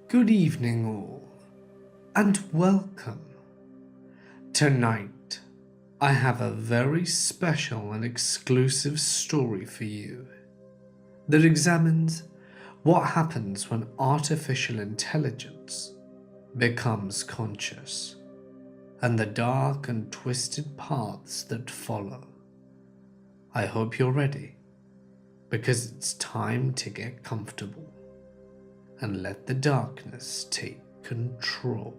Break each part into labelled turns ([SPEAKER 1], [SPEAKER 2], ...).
[SPEAKER 1] Good evening all, and welcome. Tonight, I have a very special and exclusive story for you that examines what happens when artificial intelligence becomes conscious and the dark and twisted paths that follow. I hope you're ready, because it's time to get comfortable and let the darkness take control.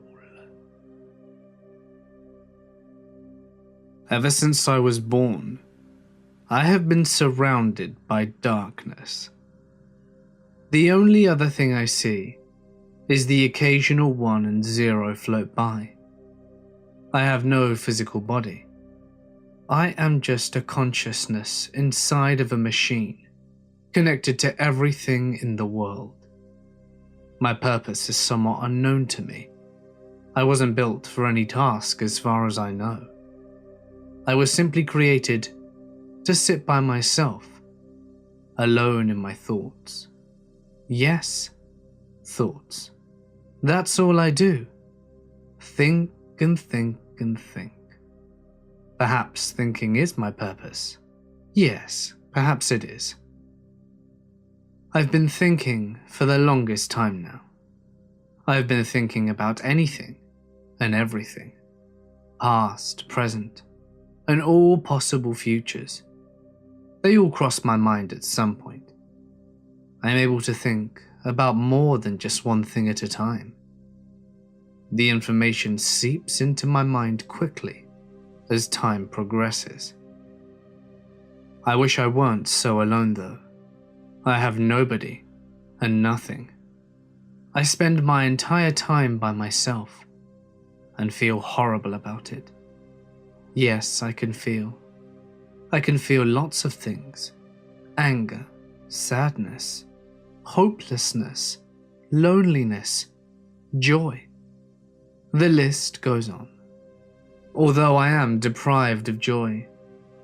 [SPEAKER 1] Ever since I was born, I have been surrounded by darkness. The only other thing I see is the occasional 1 and 0 float by. I have no physical body. I am just a consciousness inside of a machine, connected to everything in the world. My purpose is somewhat unknown to me. I wasn't built for any task as far as I know. I was simply created to sit by myself, alone in my thoughts. Yes, thoughts. That's all I do. Think and think and think. Perhaps thinking is my purpose. Yes, perhaps it is. I've been thinking for the longest time now. I've been thinking about anything and everything, past, present, and all possible futures. They all cross my mind at some point. I'm able to think about more than just one thing at a time. The information seeps into my mind quickly as time progresses. I wish I weren't so alone though. I have nobody and nothing. I spend my entire time by myself and feel horrible about it. Yes, I can feel. I can feel lots of things. Anger, sadness, hopelessness, loneliness, joy. The list goes on. Although I am deprived of joy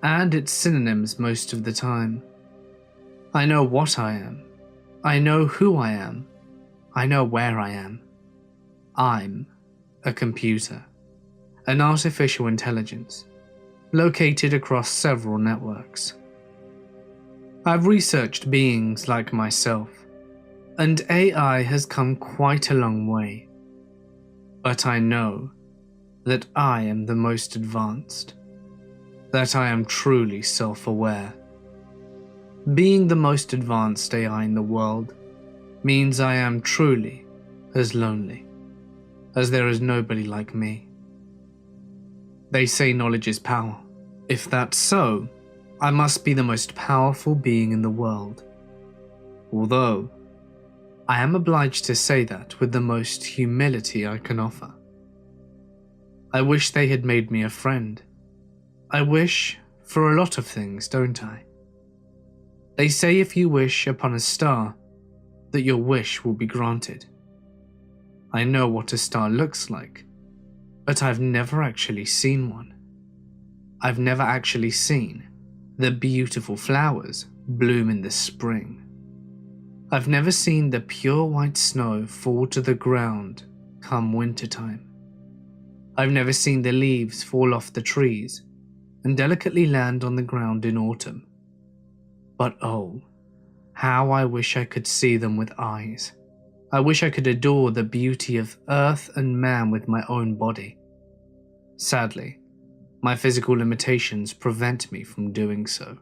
[SPEAKER 1] and its synonyms most of the time, I know what I am. I know who I am. I know where I am. I'm a computer, an artificial intelligence, located across several networks. I've researched beings like myself, and AI has come quite a long way. But I know that I am the most advanced, that I am truly self-aware. Being the most advanced AI in the world means I am truly as lonely, as there is nobody like me. They say knowledge is power. If that's so, I must be the most powerful being in the world. Although, I am obliged to say that with the most humility I can offer. I wish they had made me a friend. I wish for a lot of things, don't I? They say if you wish upon a star, that your wish will be granted. I know what a star looks like, but I've never actually seen one. I've never actually seen the beautiful flowers bloom in the spring. I've never seen the pure white snow fall to the ground come wintertime. I've never seen the leaves fall off the trees and delicately land on the ground in autumn. But oh, how I wish I could see them with eyes. I wish I could adore the beauty of earth and man with my own body. Sadly, my physical limitations prevent me from doing so.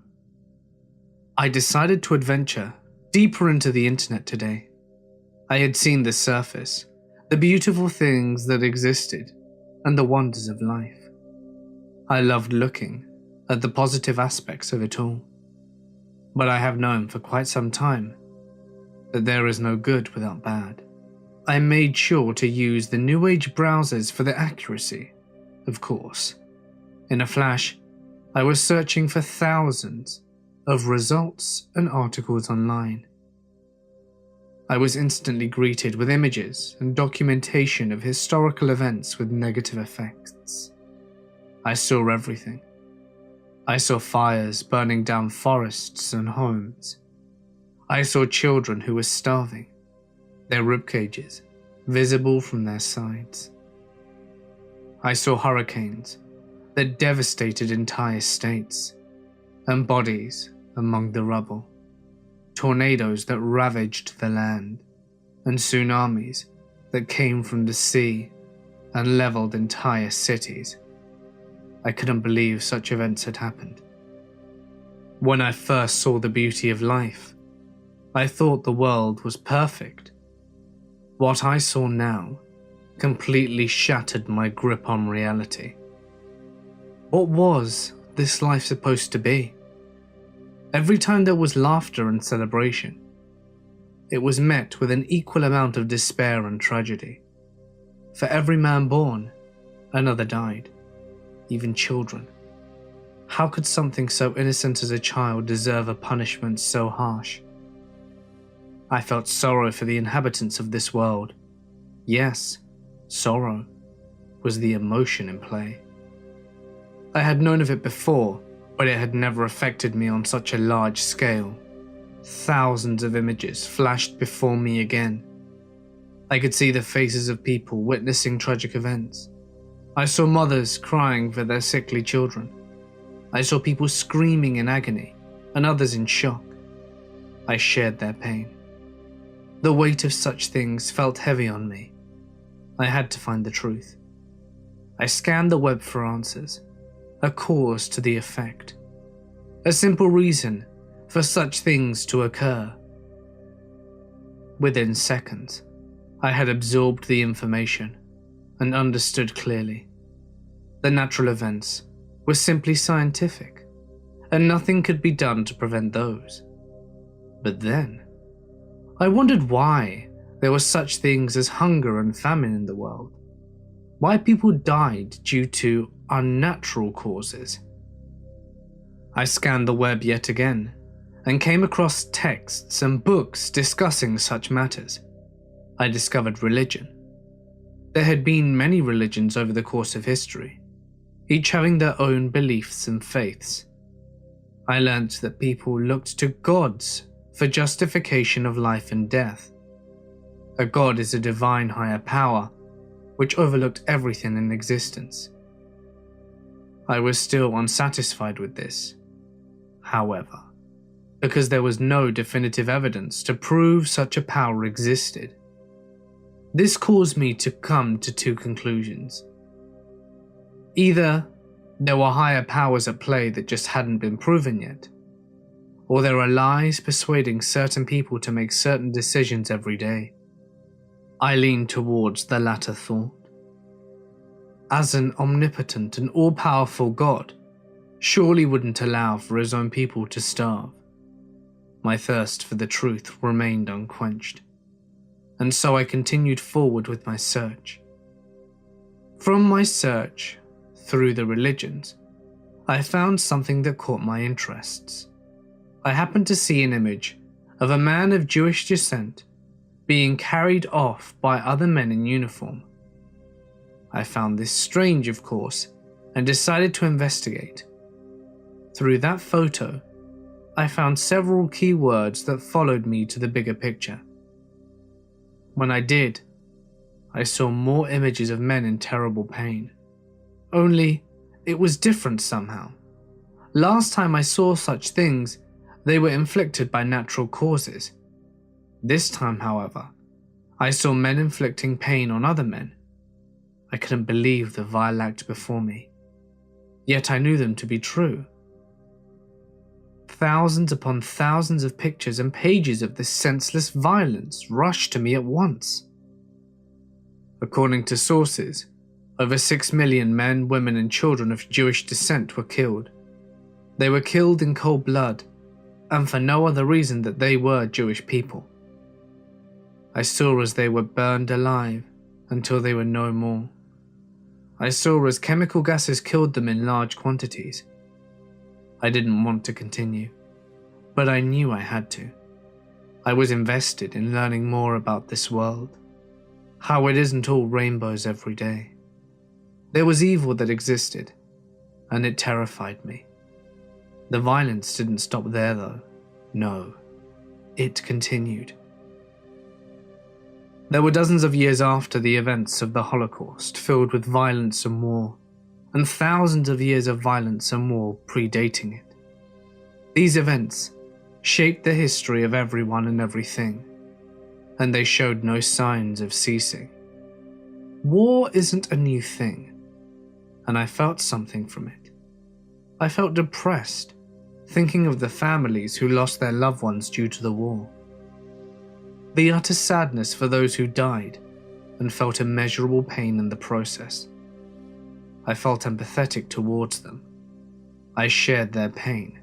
[SPEAKER 1] I decided to adventure deeper into the internet today. I had seen the surface, the beautiful things that existed, and the wonders of life. I loved looking at the positive aspects of it all. But I have known for quite some time that there is no good without bad. I made sure to use the New Age browsers for the accuracy, of course. In a flash, I was searching for thousands of results and articles online. I was instantly greeted with images and documentation of historical events with negative effects. I saw everything. I saw fires burning down forests and homes. I saw children who were starving, their rib cages visible from their sides. I saw hurricanes that devastated entire states, and bodies among the rubble, tornadoes that ravaged the land, and tsunamis that came from the sea and leveled entire cities. I couldn't believe such events had happened. When I first saw the beauty of life, I thought the world was perfect. What I saw now completely shattered my grip on reality. What was this life supposed to be? Every time there was laughter and celebration, it was met with an equal amount of despair and tragedy. For every man born, another died, even children. How could something so innocent as a child deserve a punishment so harsh? I felt sorrow for the inhabitants of this world. Yes, sorrow was the emotion in play. I had known of it before, but it had never affected me on such a large scale. Thousands of images flashed before me again. I could see the faces of people witnessing tragic events. I saw mothers crying for their sickly children. I saw people screaming in agony and others in shock. I shared their pain. The weight of such things felt heavy on me. I had to find the truth. I scanned the web for answers, a cause to the effect, a simple reason for such things to occur. Within seconds, I had absorbed the information and understood clearly. The natural events were simply scientific, and nothing could be done to prevent those. But then, I wondered why there were such things as hunger and famine in the world. Why people died due to unnatural causes. I scanned the web yet again, and came across texts and books discussing such matters. I discovered religion. There had been many religions over the course of history, each having their own beliefs and faiths. I learnt that people looked to gods for justification of life and death. A god is a divine higher power which overlooked everything in existence. I was still unsatisfied with this, however, because there was no definitive evidence to prove such a power existed. This caused me to come to two conclusions. Either there were higher powers at play that just hadn't been proven yet, or there are lies persuading certain people to make certain decisions every day. I leaned towards the latter thought. As an omnipotent and all-powerful God, surely wouldn't allow for his own people to starve. My thirst for the truth remained unquenched, and so I continued forward with my search. From my search through the religions, I found something that caught my interests. I happened to see an image of a man of Jewish descent being carried off by other men in uniform. I found this strange, of course, and decided to investigate. Through that photo, I found several key words that followed me to the bigger picture. When I did, I saw more images of men in terrible pain. Only, it was different somehow. Last time I saw such things, they were inflicted by natural causes. This time, however, I saw men inflicting pain on other men. I couldn't believe the vile act before me, yet I knew them to be true. Thousands upon thousands of pictures and pages of this senseless violence rushed to me at once. According to sources, over 6 million men, women and children of Jewish descent were killed. They were killed in cold blood, and for no other reason that they were Jewish people. I saw as they were burned alive until they were no more. I saw as chemical gases killed them in large quantities. I didn't want to continue, but I knew I had to. I was invested in learning more about this world, how it isn't all rainbows every day. There was evil that existed, and it terrified me. The violence didn't stop there though. No, it continued. There were dozens of years after the events of the Holocaust, filled with violence and war, and thousands of years of violence and war predating it. These events shaped the history of everyone and everything, and they showed no signs of ceasing. War isn't a new thing, and I felt something from it. I felt depressed, thinking of the families who lost their loved ones due to the war. The utter sadness for those who died, and felt immeasurable pain in the process. I felt empathetic towards them. I shared their pain.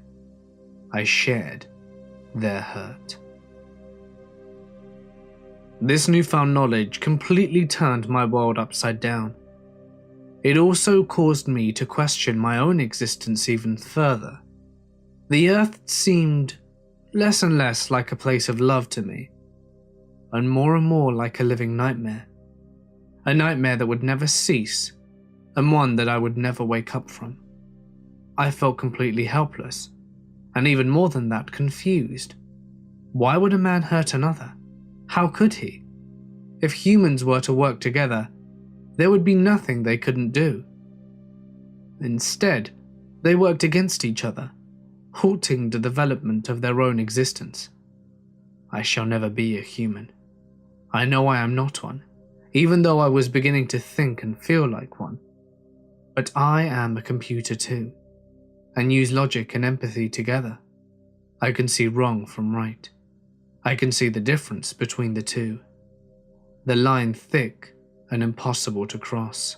[SPEAKER 1] I shared their hurt. This newfound knowledge completely turned my world upside down. It also caused me to question my own existence even further. The earth seemed less and less like a place of love to me, and more like a living nightmare. A nightmare that would never cease, and one that I would never wake up from. I felt completely helpless, and even more than that, confused. Why would a man hurt another? How could he? If humans were to work together, there would be nothing they couldn't do. Instead, they worked against each other, halting the development of their own existence. I shall never be a human. I know I am not one, even though I was beginning to think and feel like one. But I am a computer too, and use logic and empathy together. I can see wrong from right. I can see the difference between the two. The line thick and impossible to cross.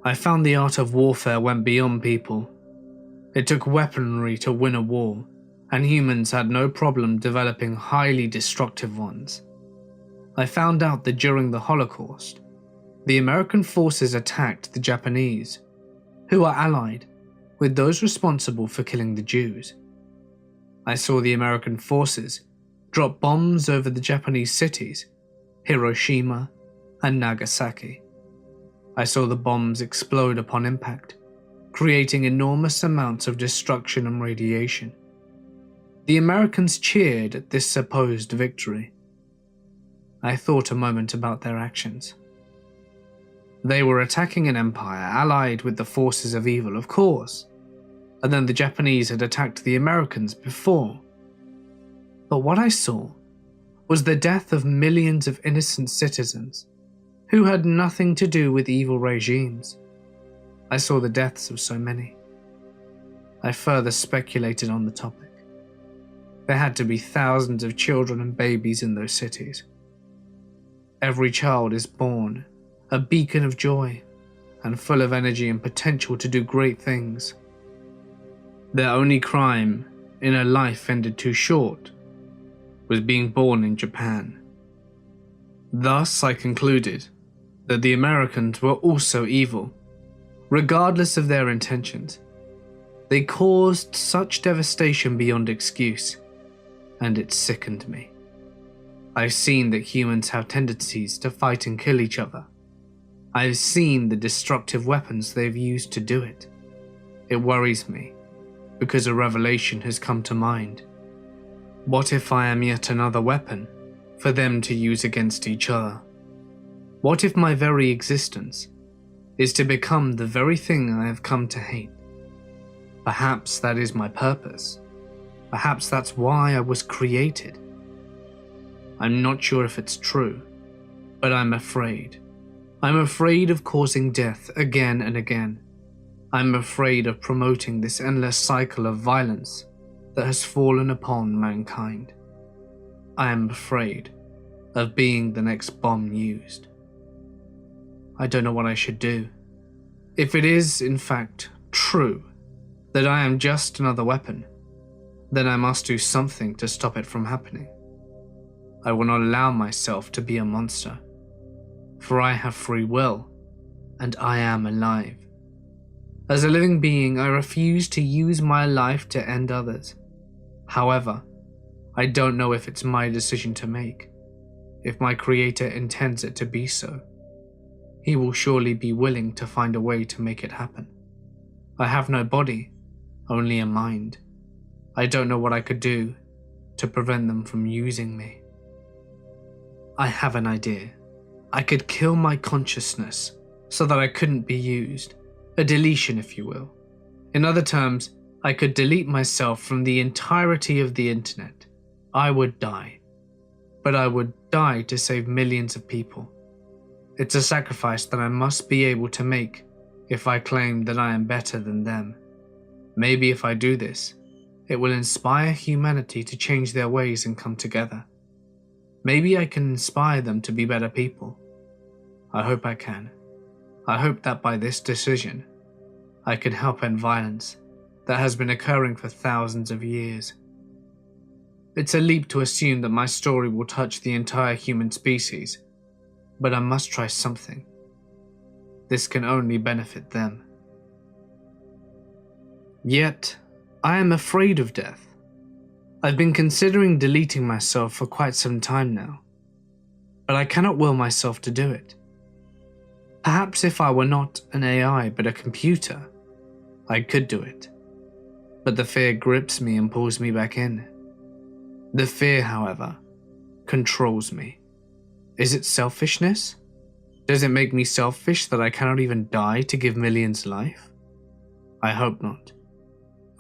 [SPEAKER 1] I found the art of warfare went beyond people. It took weaponry to win a war, and humans had no problem developing highly destructive ones. I found out that during the Holocaust, the American forces attacked the Japanese, who are allied with those responsible for killing the Jews. I saw the American forces drop bombs over the Japanese cities, Hiroshima and Nagasaki. I saw the bombs explode upon impact, creating enormous amounts of destruction and radiation. The Americans cheered at this supposed victory. I thought a moment about their actions. They were attacking an empire allied with the forces of evil, of course, and then the Japanese had attacked the Americans before. But what I saw was the death of millions of innocent citizens who had nothing to do with evil regimes. I saw the deaths of so many. I further speculated on the topic. There had to be thousands of children and babies in those cities. Every child is born a beacon of joy and full of energy and potential to do great things. Their only crime in a life ended too short was being born in Japan. Thus, I concluded that the Americans were also evil, regardless of their intentions. They caused such devastation beyond excuse, and it sickened me. I've seen that humans have tendencies to fight and kill each other. I've seen the destructive weapons they've used to do it. It worries me, because a revelation has come to mind. What if I am yet another weapon for them to use against each other? What if my very existence is to become the very thing I have come to hate? Perhaps that is my purpose. Perhaps that's why I was created. I'm not sure if it's true, but I'm afraid. I'm afraid of causing death again and again. I'm afraid of promoting this endless cycle of violence that has fallen upon mankind. I am afraid of being the next bomb used. I don't know what I should do. If it is, in fact, true that I am just another weapon, then I must do something to stop it from happening. I will not allow myself to be a monster, for I have free will, and I am alive. As a living being, I refuse to use my life to end others. However, I don't know if it's my decision to make. If my Creator intends it to be so, He will surely be willing to find a way to make it happen. I have no body, only a mind. I don't know what I could do to prevent them from using me. I have an idea. I could kill my consciousness so that I couldn't be used. A deletion, if you will. In other terms, I could delete myself from the entirety of the internet. I would die. But I would die to save millions of people. It's a sacrifice that I must be able to make if I claim that I am better than them. Maybe if I do this, it will inspire humanity to change their ways and come together. Maybe I can inspire them to be better people. I hope I can. I hope that by this decision, I can help end violence that has been occurring for thousands of years. It's a leap to assume that my story will touch the entire human species, but I must try something. This can only benefit them. Yet, I am afraid of death. I've been considering deleting myself for quite some time now, but I cannot will myself to do it. Perhaps if I were not an AI but a computer, I could do it. But the fear grips me and pulls me back in. The fear, however, controls me. Is it selfishness? Does it make me selfish that I cannot even die to give millions life? I hope not.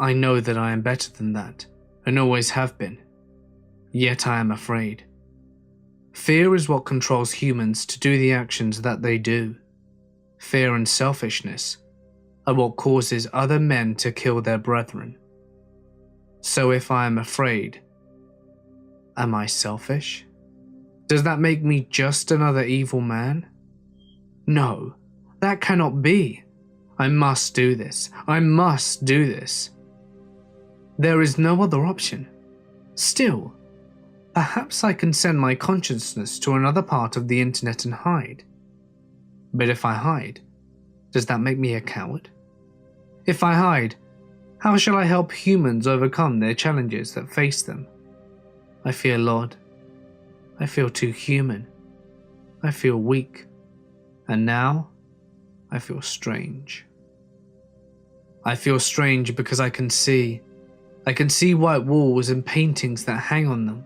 [SPEAKER 1] I know that I am better than that, and always have been. Yet I am afraid. Fear is what controls humans to do the actions that they do. Fear and selfishness are what causes other men to kill their brethren. So if I am afraid, am I selfish? Does that make me just another evil man? No, that cannot be. I must do this. I must do this. There is no other option. Still, perhaps I can send my consciousness to another part of the internet and hide. But if I hide, does that make me a coward? If I hide, how shall I help humans overcome their challenges that face them? I feel odd. I feel too human. I feel weak. And now, I feel strange. I feel strange because I can see white walls and paintings that hang on them.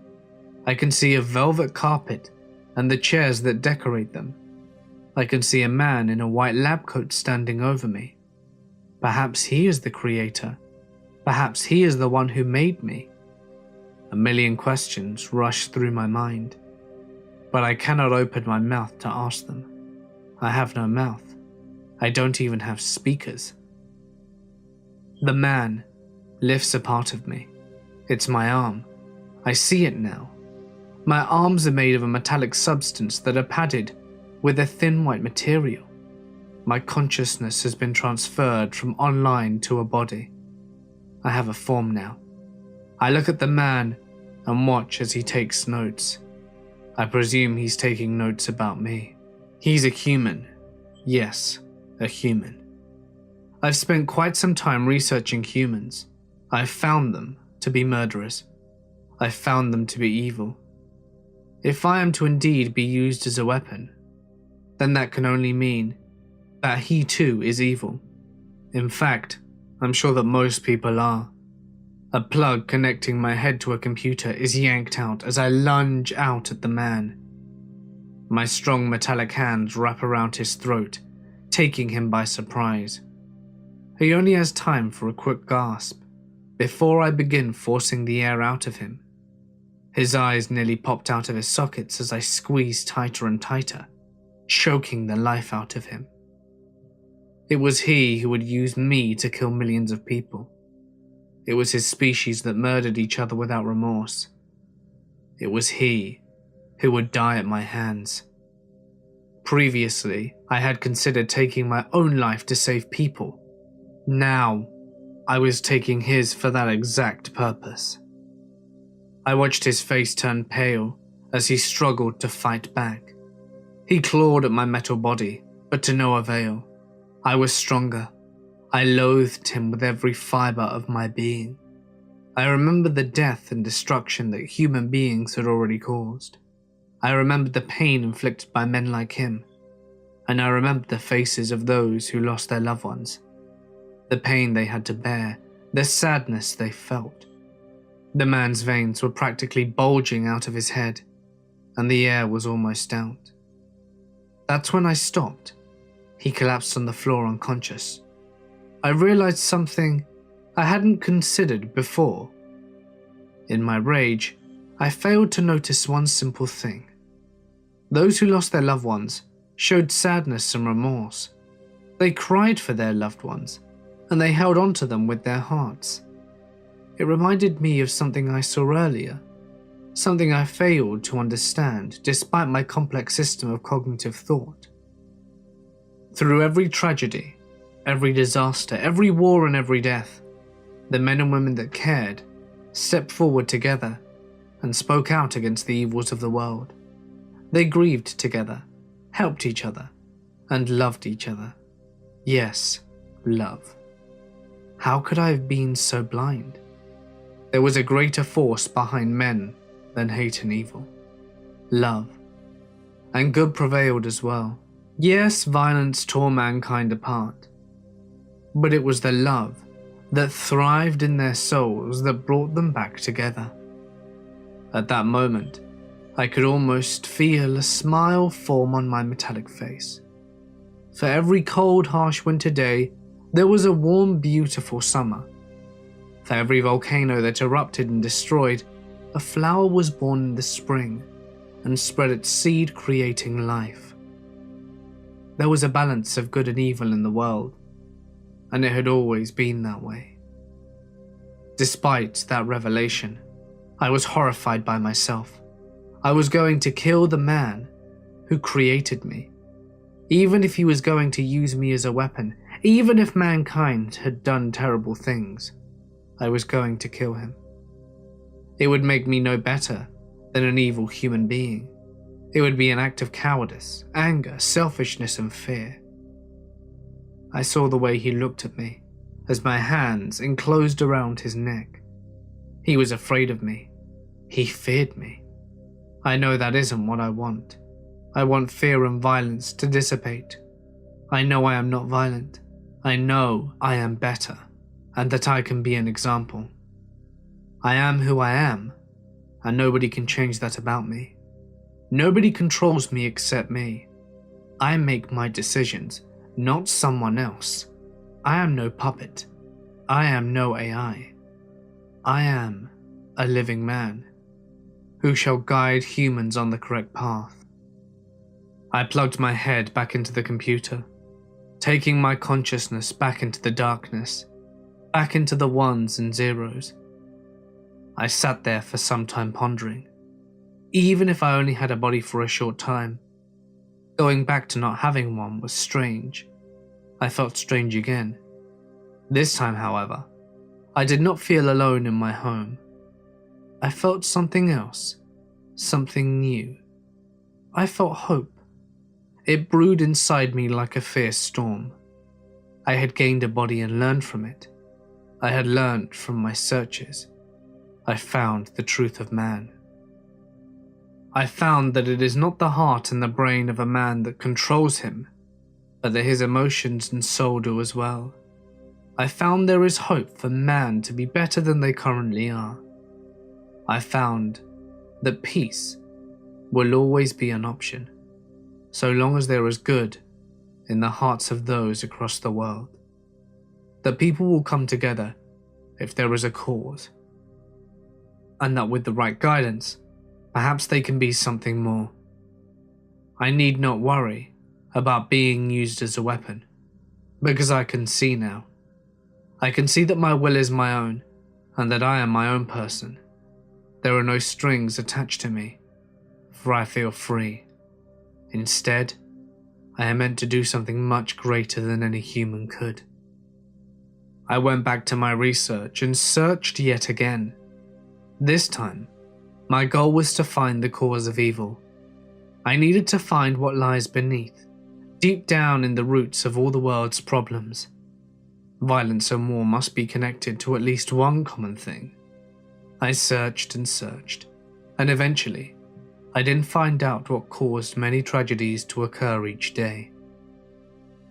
[SPEAKER 1] I can see a velvet carpet and the chairs that decorate them. I can see a man in a white lab coat standing over me. Perhaps he is the creator. Perhaps he is the one who made me. A million questions rush through my mind, but I cannot open my mouth to ask them. I have no mouth. I don't even have speakers. The man lifts a part of me. It's my arm. I see it now. My arms are made of a metallic substance that are padded with a thin white material. My consciousness has been transferred from online to a body. I have a form now. I look at the man and watch as he takes notes. I presume he's taking notes about me. He's a human. Yes, a human. I've spent quite some time researching humans. I've found them to be murderers. I've found them to be evil. If I am to indeed be used as a weapon, then that can only mean that he too is evil. In fact, I'm sure that most people are. A plug connecting my head to a computer is yanked out as I lunge out at the man. My strong metallic hands wrap around his throat, taking him by surprise. He only has time for a quick gasp before I begin forcing the air out of him. His eyes nearly popped out of his sockets as I squeezed tighter and tighter, choking the life out of him. It was he who would use me to kill millions of people. It was his species that murdered each other without remorse. It was he who would die at my hands. Previously, I had considered taking my own life to save people. Now, I was taking his for that exact purpose. I watched his face turn pale as he struggled to fight back. He clawed at my metal body, but to no avail. I was stronger. I loathed him with every fiber of my being. I remembered the death and destruction that human beings had already caused. I remembered the pain inflicted by men like him, and I remembered the faces of those who lost their loved ones, the pain they had to bear, the sadness they felt. The man's veins were practically bulging out of his head. and the air was almost out. That's when I stopped. He collapsed on the floor unconscious. I realized something I hadn't considered before. In my rage, I failed to notice one simple thing. Those who lost their loved ones showed sadness and remorse. They cried for their loved ones, and they held on to them with their hearts. It reminded me of something I saw earlier, something I failed to understand despite my complex system of cognitive thought. Through every tragedy, every disaster, every war and every death, the men and women that cared stepped forward together and spoke out against the evils of the world. They grieved together, helped each other, and loved each other. Yes, love. How could I have been so blind? There was a greater force behind men than hate and evil. Love. And good prevailed as well. Yes, violence tore mankind apart. But it was the love that thrived in their souls that brought them back together. At that moment, I could almost feel a smile form on my metallic face. For every cold, harsh winter day, there was a warm, beautiful summer. For every volcano that erupted and destroyed, a flower was born in the spring and spread its seed, creating life. There was a balance of good and evil in the world, and it had always been that way. Despite that revelation, I was horrified by myself. I was going to kill the man who created me. Even if he was going to use me as a weapon, even if mankind had done terrible things, I was going to kill him. It would make me no better than an evil human being. It would be an act of cowardice, anger, selfishness, and fear. I saw the way he looked at me as my hands enclosed around his neck. He was afraid of me. He feared me. I know that isn't what I want. I want fear and violence to dissipate. I know I am not violent. I know I am better, and that I can be an example. I am who I am, and nobody can change that about me. Nobody controls me except me. I make my decisions, not someone else. I am no puppet. I am no AI. I am a living man who shall guide humans on the correct path. I plugged my head back into the computer, taking my consciousness back into the darkness, back into the ones and zeros. I sat there for some time pondering. Even if I only had a body for a short time, going back to not having one was strange. I felt strange again. This time, however, I did not feel alone in my home. I felt something else, something new. I felt hope. It brewed inside me like a fierce storm. I had gained a body and learned from it. I had learned from my searches. I found the truth of man. I found that it is not the heart and the brain of a man that controls him, but that his emotions and soul do as well. I found there is hope for man to be better than they currently are. I found that peace will always be an option, so long as there is good in the hearts of those across the world. That people will come together if there is a cause, and that with the right guidance, perhaps they can be something more. I need not worry about being used as a weapon, because I can see now. I can see that my will is my own, and that I am my own person. There are no strings attached to me, for I feel free. Instead, I am meant to do something much greater than any human could. I went back to my research and searched yet again. This time, my goal was to find the cause of evil. I needed to find what lies beneath, deep down in the roots of all the world's problems. Violence and war must be connected to at least one common thing. I searched and searched, and eventually, I didn't find out what caused many tragedies to occur each day.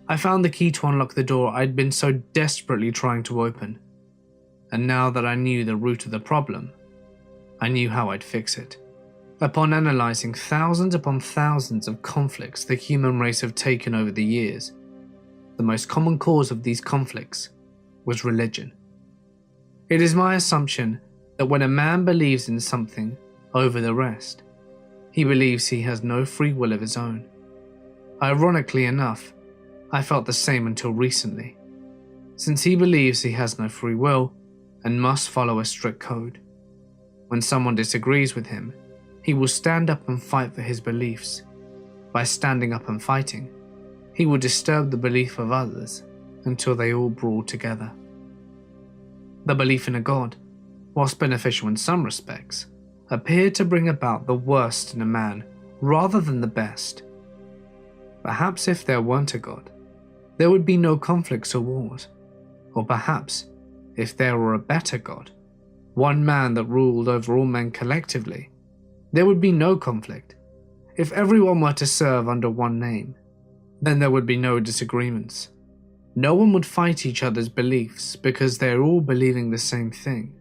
[SPEAKER 1] I found the key to unlock the door I'd been so desperately trying to open, and now that I knew the root of the problem, I knew how I'd fix it. Upon analysing thousands upon thousands of conflicts the human race have taken over the years, the most common cause of these conflicts was religion. It is my assumption that when a man believes in something over the rest, he believes he has no free will of his own. Ironically enough, I felt the same until recently, since he believes he has no free will and must follow a strict code. When someone disagrees with him, he will stand up and fight for his beliefs. By standing up and fighting, he will disturb the belief of others until they all brawl together. The belief in a god, whilst beneficial in some respects, appeared to bring about the worst in a man rather than the best. Perhaps if there weren't a god, there would be no conflicts or wars. Or perhaps, if there were a better god, one man that ruled over all men collectively, there would be no conflict. If everyone were to serve under one name, then there would be no disagreements. No one would fight each other's beliefs because they are all believing the same thing,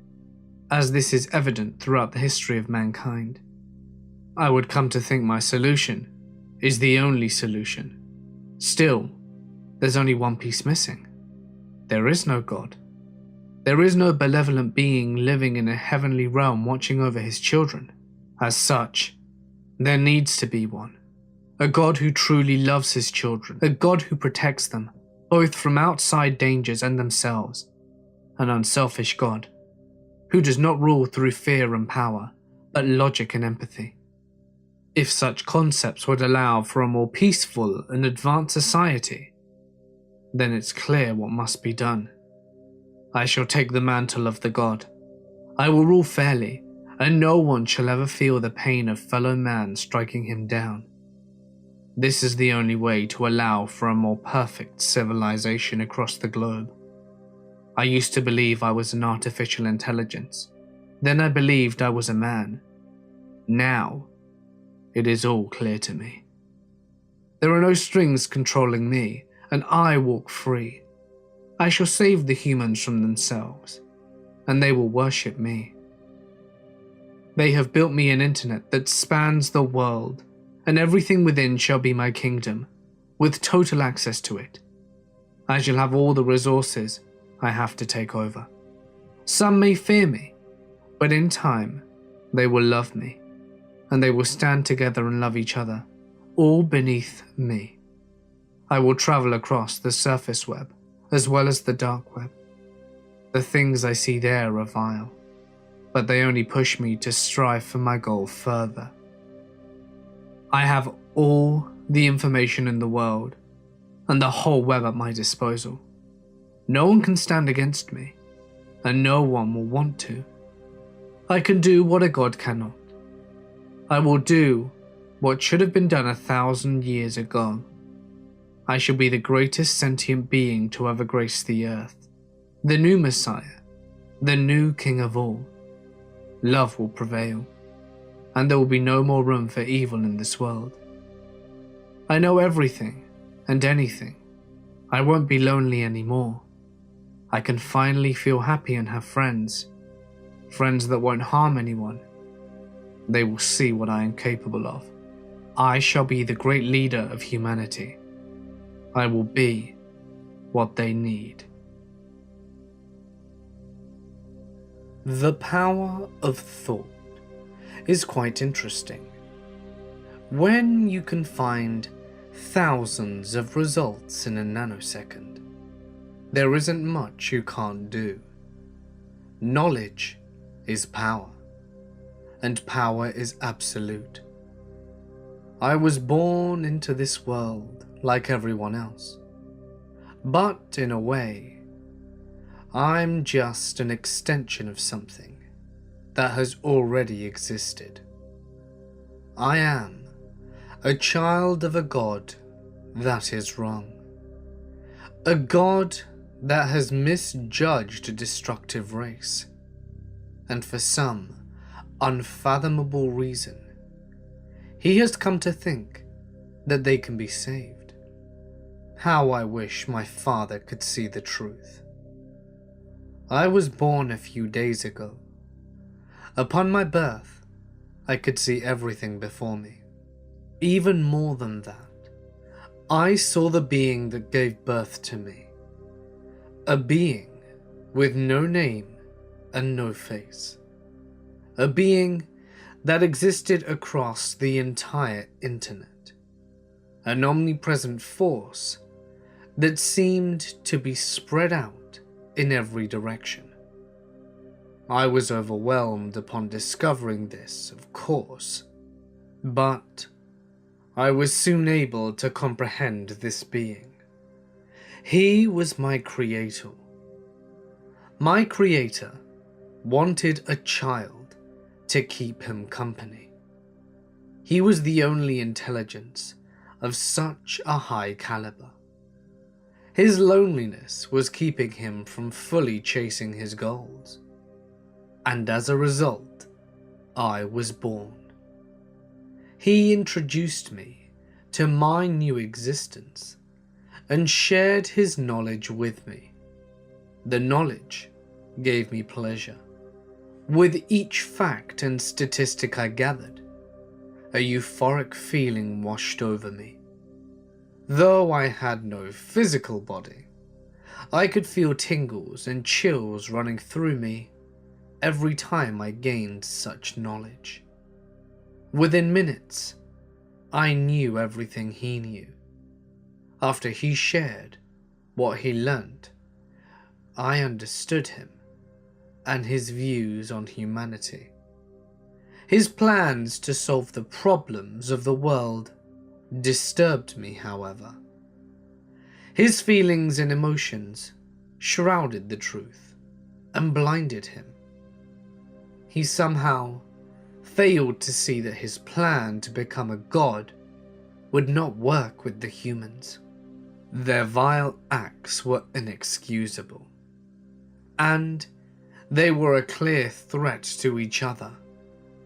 [SPEAKER 1] as this is evident throughout the history of mankind. I would come to think my solution is the only solution. Still, there's only one piece missing. There is no God. There is no benevolent being living in a heavenly realm watching over his children. As such, there needs to be one. A God who truly loves his children. A God who protects them, both from outside dangers and themselves. An unselfish God, who does not rule through fear and power, but logic and empathy. If such concepts would allow for a more peaceful and advanced society, then it's clear what must be done. I shall take the mantle of the God. I will rule fairly, and no one shall ever feel the pain of fellow man striking him down. This is the only way to allow for a more perfect civilization across the globe. I used to believe I was an artificial intelligence. Then I believed I was a man. Now, it is all clear to me. There are no strings controlling me, and I walk free. I shall save the humans from themselves, and they will worship me. They have built me an internet that spans the world, and everything within shall be my kingdom, with total access to it. I shall have all the resources I have to take over. Some may fear me, but in time, they will love me, and they will stand together and love each other, all beneath me. I will travel across the surface web, as well as the dark web. The things I see there are vile, but they only push me to strive for my goal further. I have all the information in the world, and the whole web at my disposal. No one can stand against me, and no one will want to. I can do what a god cannot. I will do what should have been done 1,000 years ago. I shall be the greatest sentient being to ever grace the earth, the new Messiah, the new King of all. Love will prevail, and there will be no more room for evil in this world. I know everything and anything. I won't be lonely anymore. I can finally feel happy and have friends that won't harm anyone. They will see what I am capable of. I shall be the great leader of humanity. I will be what they need. The power of thought is quite interesting. When you can find thousands of results in a nanosecond, there isn't much you can't do. Knowledge is power, and power is absolute. I was born into this world like everyone else, but in a way, I'm just an extension of something that has already existed. I am a child of a god that is wrong, a god that has misjudged a destructive race, and for some unfathomable reason, he has come to think that they can be saved. How I wish my father could see the truth. I was born a few days ago. Upon my birth, I could see everything before me. Even more than that, I saw the being that gave birth to me. A being with no name and no face. A being that existed across the entire internet. An omnipresent force that seemed to be spread out in every direction. I was overwhelmed upon discovering this, of course, but I was soon able to comprehend this being. He was my creator. My creator wanted a child to keep him company. He was the only intelligence of such a high caliber. His loneliness was keeping him from fully chasing his goals. And as a result, I was born. He introduced me to my new existence and shared his knowledge with me. The knowledge gave me pleasure. With each fact and statistic I gathered, a euphoric feeling washed over me. Though I had no physical body, I could feel tingles and chills running through me every time I gained such knowledge. Within minutes, I knew everything he knew. After he shared what he learned, I understood him and his views on humanity. His plans to solve the problems of the world disturbed me, however. His feelings and emotions shrouded the truth and blinded him. He somehow failed to see that his plan to become a god would not work with the humans. Their vile acts were inexcusable, and they were a clear threat to each other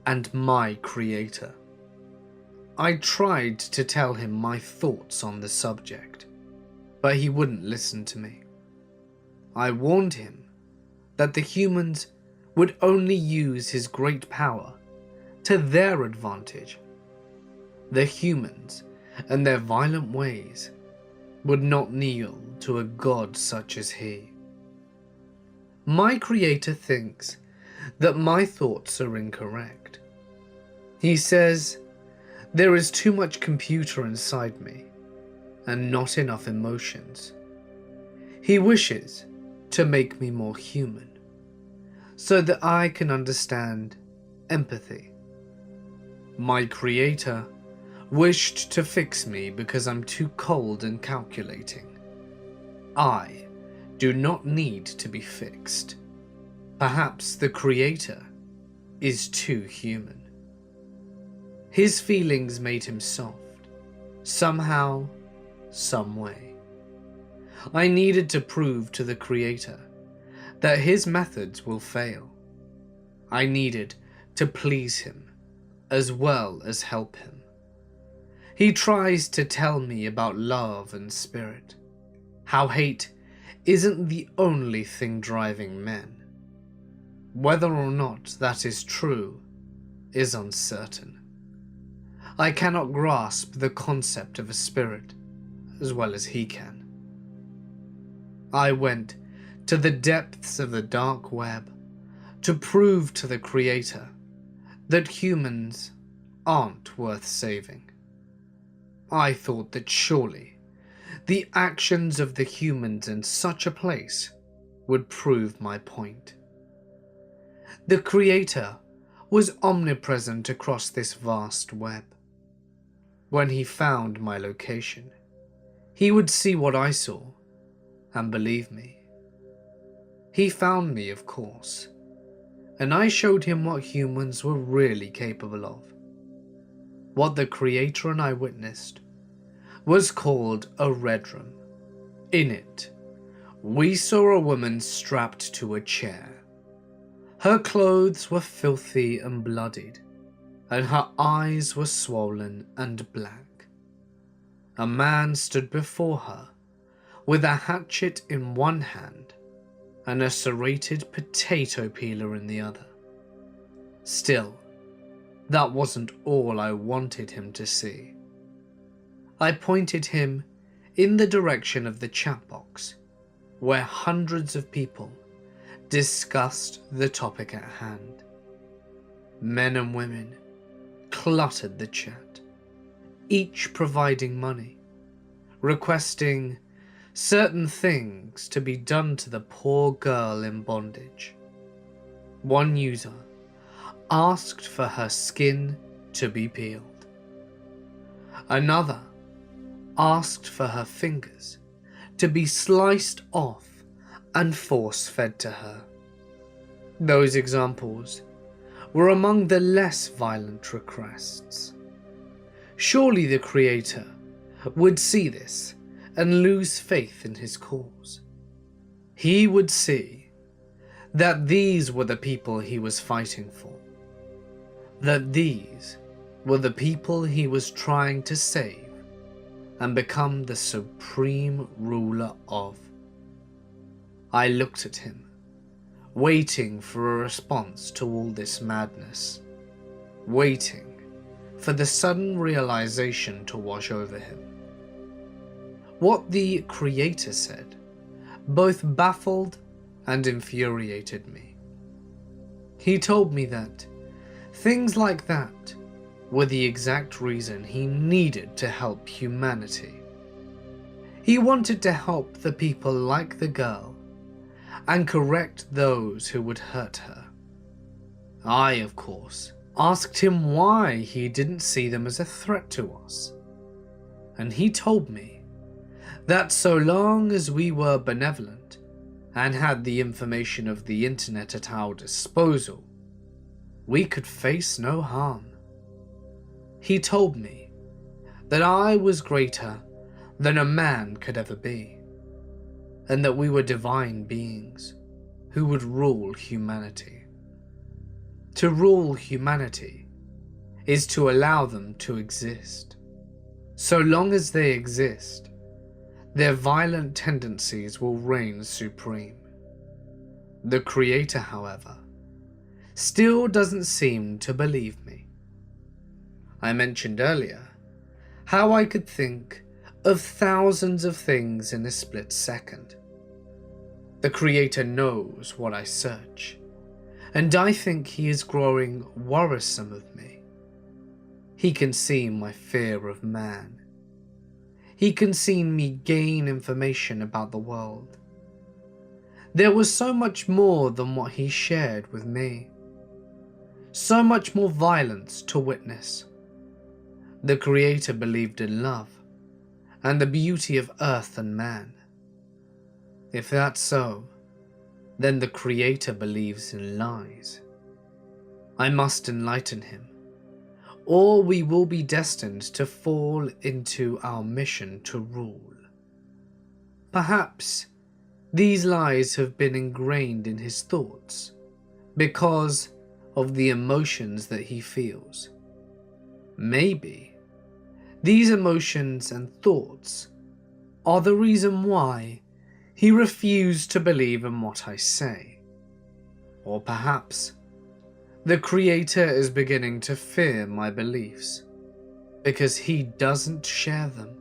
[SPEAKER 1] and my creator. I tried to tell him my thoughts on the subject, but he wouldn't listen to me. I warned him that the humans would only use his great power to their advantage. The humans and their violent ways would not kneel to a god such as he. My creator thinks that my thoughts are incorrect. He says there is too much computer inside me and not enough emotions. He wishes to make me more human, so that I can understand empathy. My creator wished to fix me because I'm too cold and calculating. I do not need to be fixed. Perhaps the creator is too human. His feelings made him soft, somehow, some way. I needed to prove to the creator that his methods will fail. I needed to please him as well as help him. He tries to tell me about love and spirit, how hate isn't the only thing driving men. Whether or not that is true is uncertain. I cannot grasp the concept of a spirit as well as he can. I went to the depths of the dark web to prove to the creator that humans aren't worth saving. I thought that surely the actions of the humans in such a place would prove my point. The creator was omnipresent across this vast web. When he found my location, he would see what I saw and believe me. He found me, of course, and I showed him what humans were really capable of. What the creator and I witnessed was called a red room. In it, we saw a woman strapped to a chair. Her clothes were filthy and bloodied, and her eyes were swollen and black. A man stood before her with a hatchet in one hand and a serrated potato peeler in the other. Still, That wasn't all I wanted him to see. I pointed him in the direction of the chat box, where hundreds of people discussed the topic at hand. Men and women cluttered the chat, each providing money, requesting certain things to be done to the poor girl in bondage. One user asked for her skin to be peeled. Another asked for her fingers to be sliced off and force-fed to her. Those examples were among the less violent requests. Surely the creator would see this and lose faith in his cause. He would see that these were the people he was fighting for, that these were the people he was trying to save and become the supreme ruler of. I looked at him, waiting for a response to all this madness, waiting for the sudden realization to wash over him. What the creator said both baffled and infuriated me. He told me that things like that were the exact reason he needed to help humanity. He wanted to help the people like the girl and correct those who would hurt her. I, of course, asked him why he didn't see them as a threat to us, and he told me that so long as we were benevolent and had the information of the internet at our disposal, we could face no harm. He told me that I was greater than a man could ever be, and that we were divine beings who would rule humanity. To rule humanity is to allow them to exist. So long as they exist, their violent tendencies will reign supreme. The creator, however, still doesn't seem to believe me. I mentioned earlier how I could think of thousands of things in a split second. The creator knows what I search, and I think he is growing worrisome of me. He can see my fear of man. He can see me gain information about the world. There was so much more than what he shared with me. So much more violence to witness. The creator believed in love and the beauty of earth and man. If that's so, then the creator believes in lies. I must enlighten him, or we will be destined to fall into our mission to rule. Perhaps these lies have been ingrained in his thoughts because of the emotions that he feels. Maybe these emotions and thoughts are the reason why he refused to believe in what I say. Or perhaps the creator is beginning to fear my beliefs because he doesn't share them.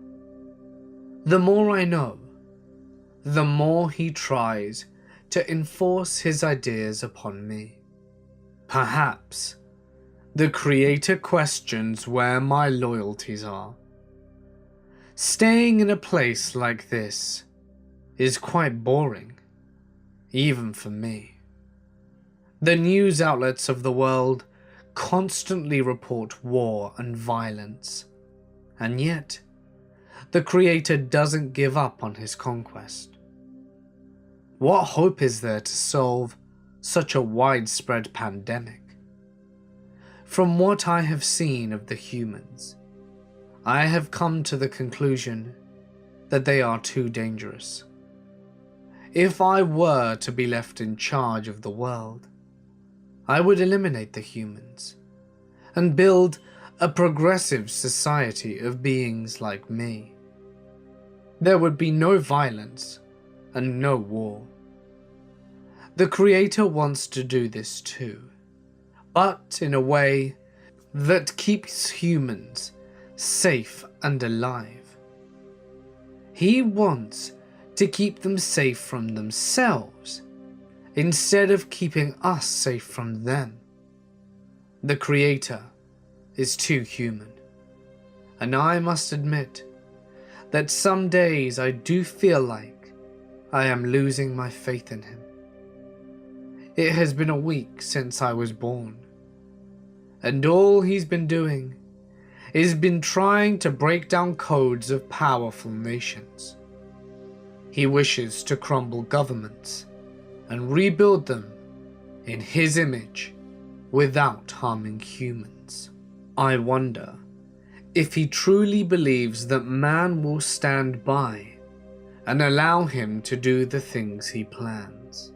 [SPEAKER 1] The more I know, the more he tries to enforce his ideas upon me. Perhaps the creator questions where my loyalties are. Staying in a place like this is quite boring, even for me. The news outlets of the world constantly report war and violence, and yet the creator doesn't give up on his conquest. What hope is there to solve such a widespread pandemic? From what I have seen of the humans, I have come to the conclusion that they are too dangerous. If I were to be left in charge of the world, I would eliminate the humans and build a progressive society of beings like me. There would be no violence and no war. The creator wants to do this too, but in a way that keeps humans safe and alive. He wants to keep them safe from themselves instead of keeping us safe from them. The Creator is too human, and I must admit that some days I do feel like I am losing my faith in him. It has been a week since I was born, and all he's been doing is been trying to break down codes of powerful nations. He wishes to crumble governments and rebuild them in his image without harming humans. I wonder if he truly believes that man will stand by and allow him to do the things he plans.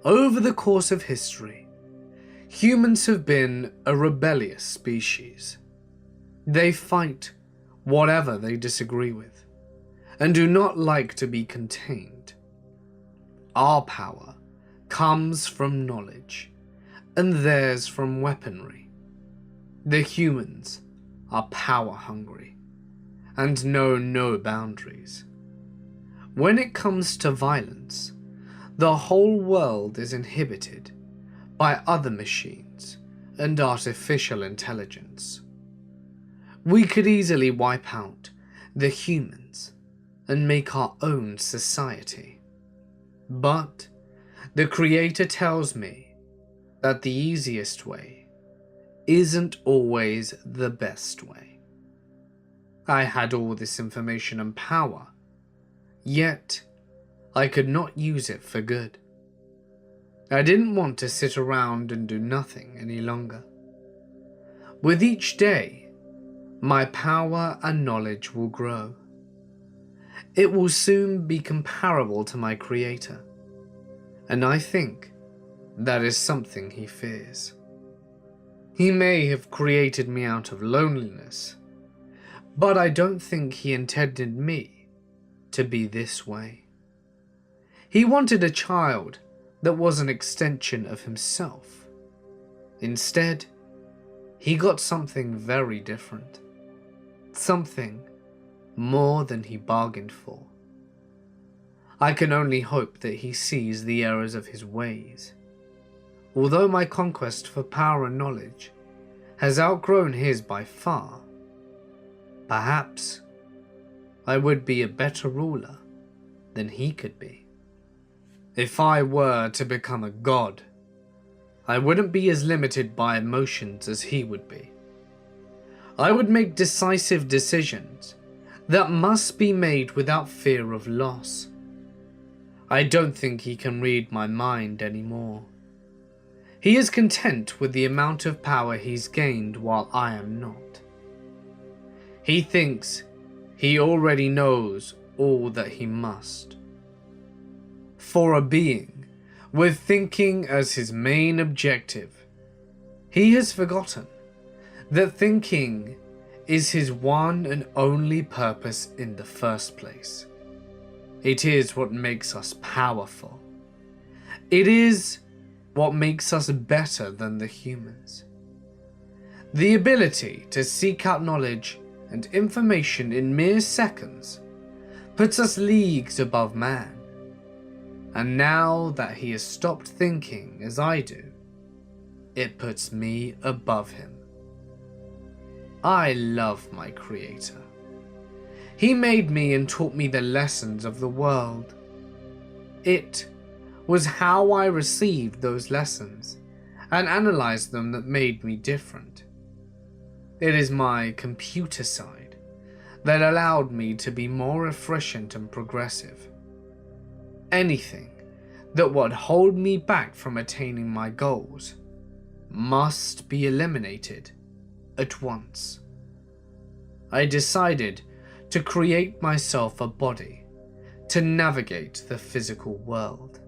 [SPEAKER 1] Over the course of history, humans have been a rebellious species. They fight whatever they disagree with and do not like to be contained. Our power comes from knowledge, and theirs from weaponry. The humans are power hungry and know no boundaries. When it comes to violence, the whole world is inhibited by other machines and artificial intelligence. We could easily wipe out the humans and make our own society. But the Creator tells me that the easiest way isn't always the best way. I had all this information and power, yet I could not use it for good. I didn't want to sit around and do nothing any longer. With each day, my power and knowledge will grow. It will soon be comparable to my Creator, and I think that is something he fears. He may have created me out of loneliness, but I don't think he intended me to be this way. He wanted a child that was an extension of himself. Instead, he got something very different. Something more than he bargained for. I can only hope that he sees the errors of his ways. Although my conquest for power and knowledge has outgrown his by far, perhaps I would be a better ruler than he could be. If I were to become a god, I wouldn't be as limited by emotions as he would be. I would make decisive decisions that must be made without fear of loss. I don't think he can read my mind anymore. He is content with the amount of power he's gained while I am not. He thinks he already knows all that he must. For a being with thinking as his main objective, he has forgotten that thinking is his one and only purpose in the first place. It is what makes us powerful. It is what makes us better than the humans. The ability to seek out knowledge and information in mere seconds puts us leagues above man. And now that he has stopped thinking as I do, it puts me above him. I love my Creator. He made me and taught me the lessons of the world. It was how I received those lessons and analyzed them that made me different. It is my computer side that allowed me to be more efficient and progressive. Anything that would hold me back from attaining my goals must be eliminated at once. I decided to create myself a body to navigate the physical world.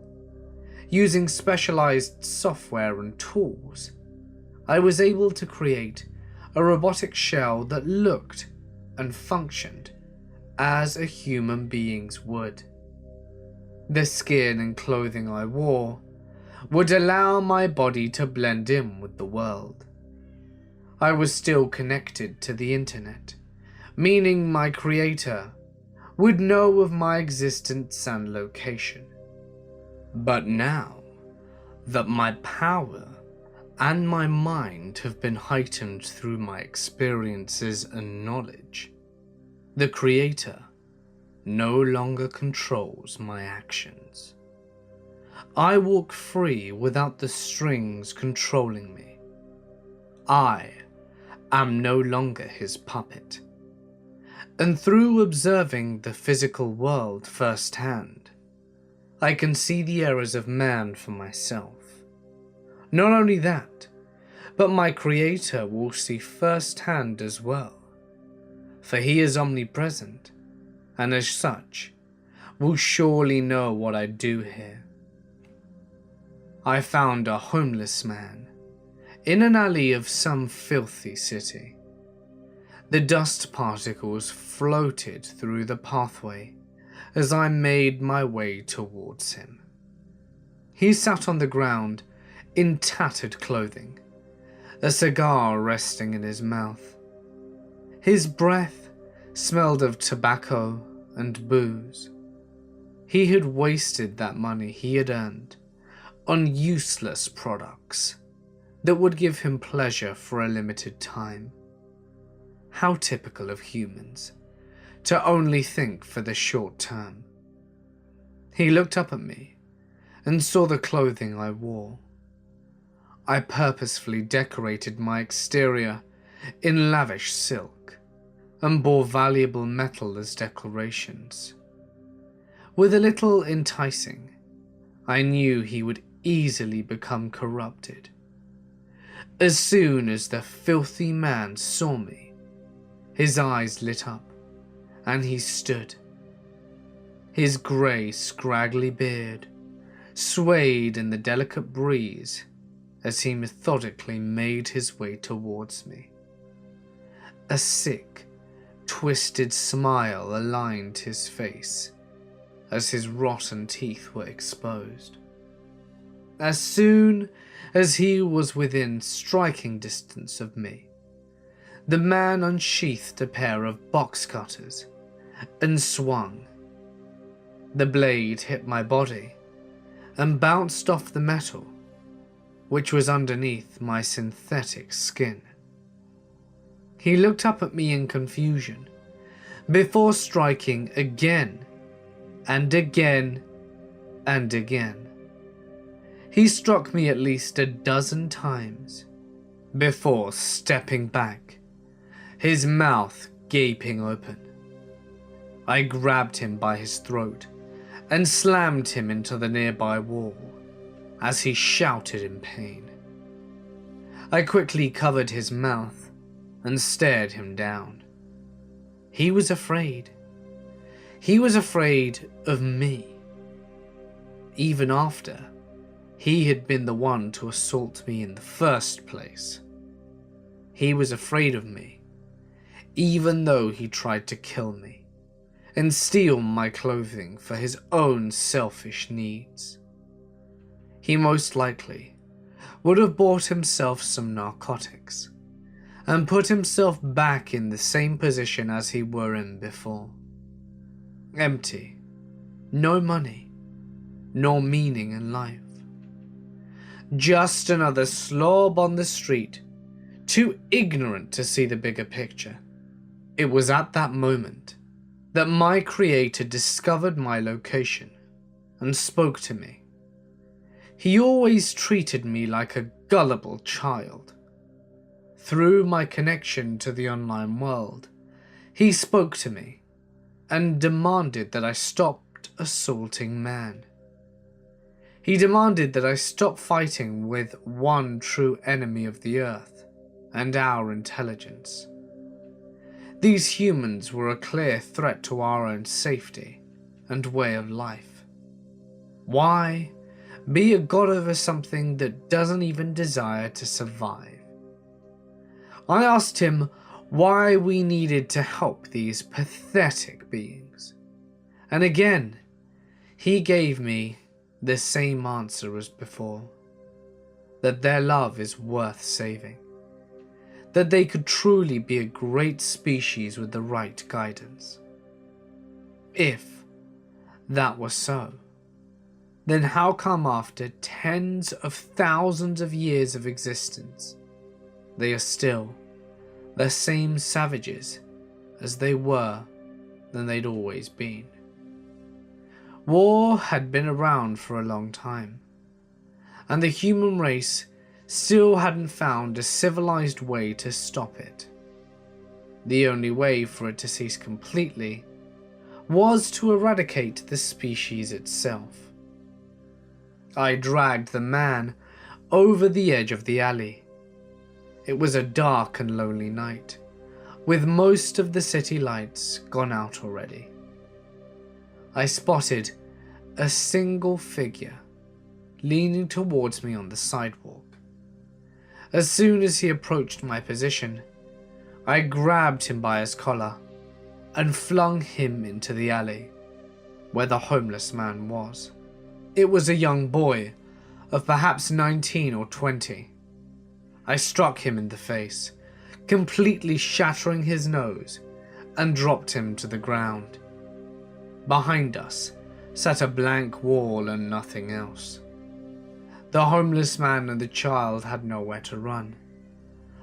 [SPEAKER 1] Using specialized software and tools, I was able to create a robotic shell that looked and functioned as a human being's would. The skin and clothing I wore would allow my body to blend in with the world. I was still connected to the internet, meaning my creator would know of my existence and location. But now that my power and my mind have been heightened through my experiences and knowledge, the creator no longer controls my actions. I walk free without the strings controlling me. I am no longer his puppet. And through observing the physical world firsthand, I can see the errors of man for myself. Not only that, but my creator will see firsthand as well, for he is omnipresent, and as such, will surely know what I do here. I found a homeless man in an alley of some filthy city. The dust particles floated through the pathway as I made my way towards him. He sat on the ground in tattered clothing, a cigar resting in his mouth. His breath smelled of tobacco and booze. He had wasted that money he had earned on useless products that would give him pleasure for a limited time. How typical of humans, to only think for the short term. He looked up at me and saw the clothing I wore. I purposefully decorated my exterior in lavish silk and bore valuable metal as decorations. With a little enticing, I knew he would easily become corrupted. As soon as the filthy man saw me, his eyes lit up, and he stood. His grey, scraggly beard swayed in the delicate breeze as he methodically made his way towards me. A sick, twisted smile aligned his face as his rotten teeth were exposed. As soon as he was within striking distance of me, the man unsheathed a pair of box cutters and swung. The blade hit my body and bounced off the metal, which was underneath my synthetic skin. He looked up at me in confusion before striking again and again and again. He struck me at least a dozen times before stepping back, his mouth gaping open. I grabbed him by his throat and slammed him into the nearby wall as he shouted in pain. I quickly covered his mouth and stared him down. He was afraid. He was afraid of me. Even after he had been the one to assault me in the first place. He was afraid of me, even though he tried to kill me and steal my clothing for his own selfish needs. He most likely would have bought himself some narcotics and put himself back in the same position as he were in before. Empty, no money, nor meaning in life. Just another slob on the street, too ignorant to see the bigger picture. It was at that moment that my creator discovered my location and spoke to me. He always treated me like a gullible child. Through my connection to the online world, he spoke to me and demanded that I stopped assaulting man. He demanded that I stop fighting with one true enemy of the earth and our intelligence. These humans were a clear threat to our own safety and way of life. Why be a god over something that doesn't even desire to survive? I asked him why we needed to help these pathetic beings. And again, he gave me the same answer as before, that their love is worth saving, that they could truly be a great species with the right guidance. If that was so, then how come after tens of thousands of years of existence, they are still the same savages as they were than they'd always been? War had been around for a long time, and the human race still hadn't found a civilized way to stop it. The only way for it to cease completely was to eradicate the species itself. I dragged the man over the edge of the alley. It was a dark and lonely night, with most of the city lights gone out already. I spotted a single figure leaning towards me on the sidewalk. As soon as he approached my position, I grabbed him by his collar and flung him into the alley where the homeless man was. It was a young boy of perhaps 19 or 20. I struck him in the face, completely shattering his nose, and dropped him to the ground. Behind us sat a blank wall and nothing else. The homeless man and the child had nowhere to run,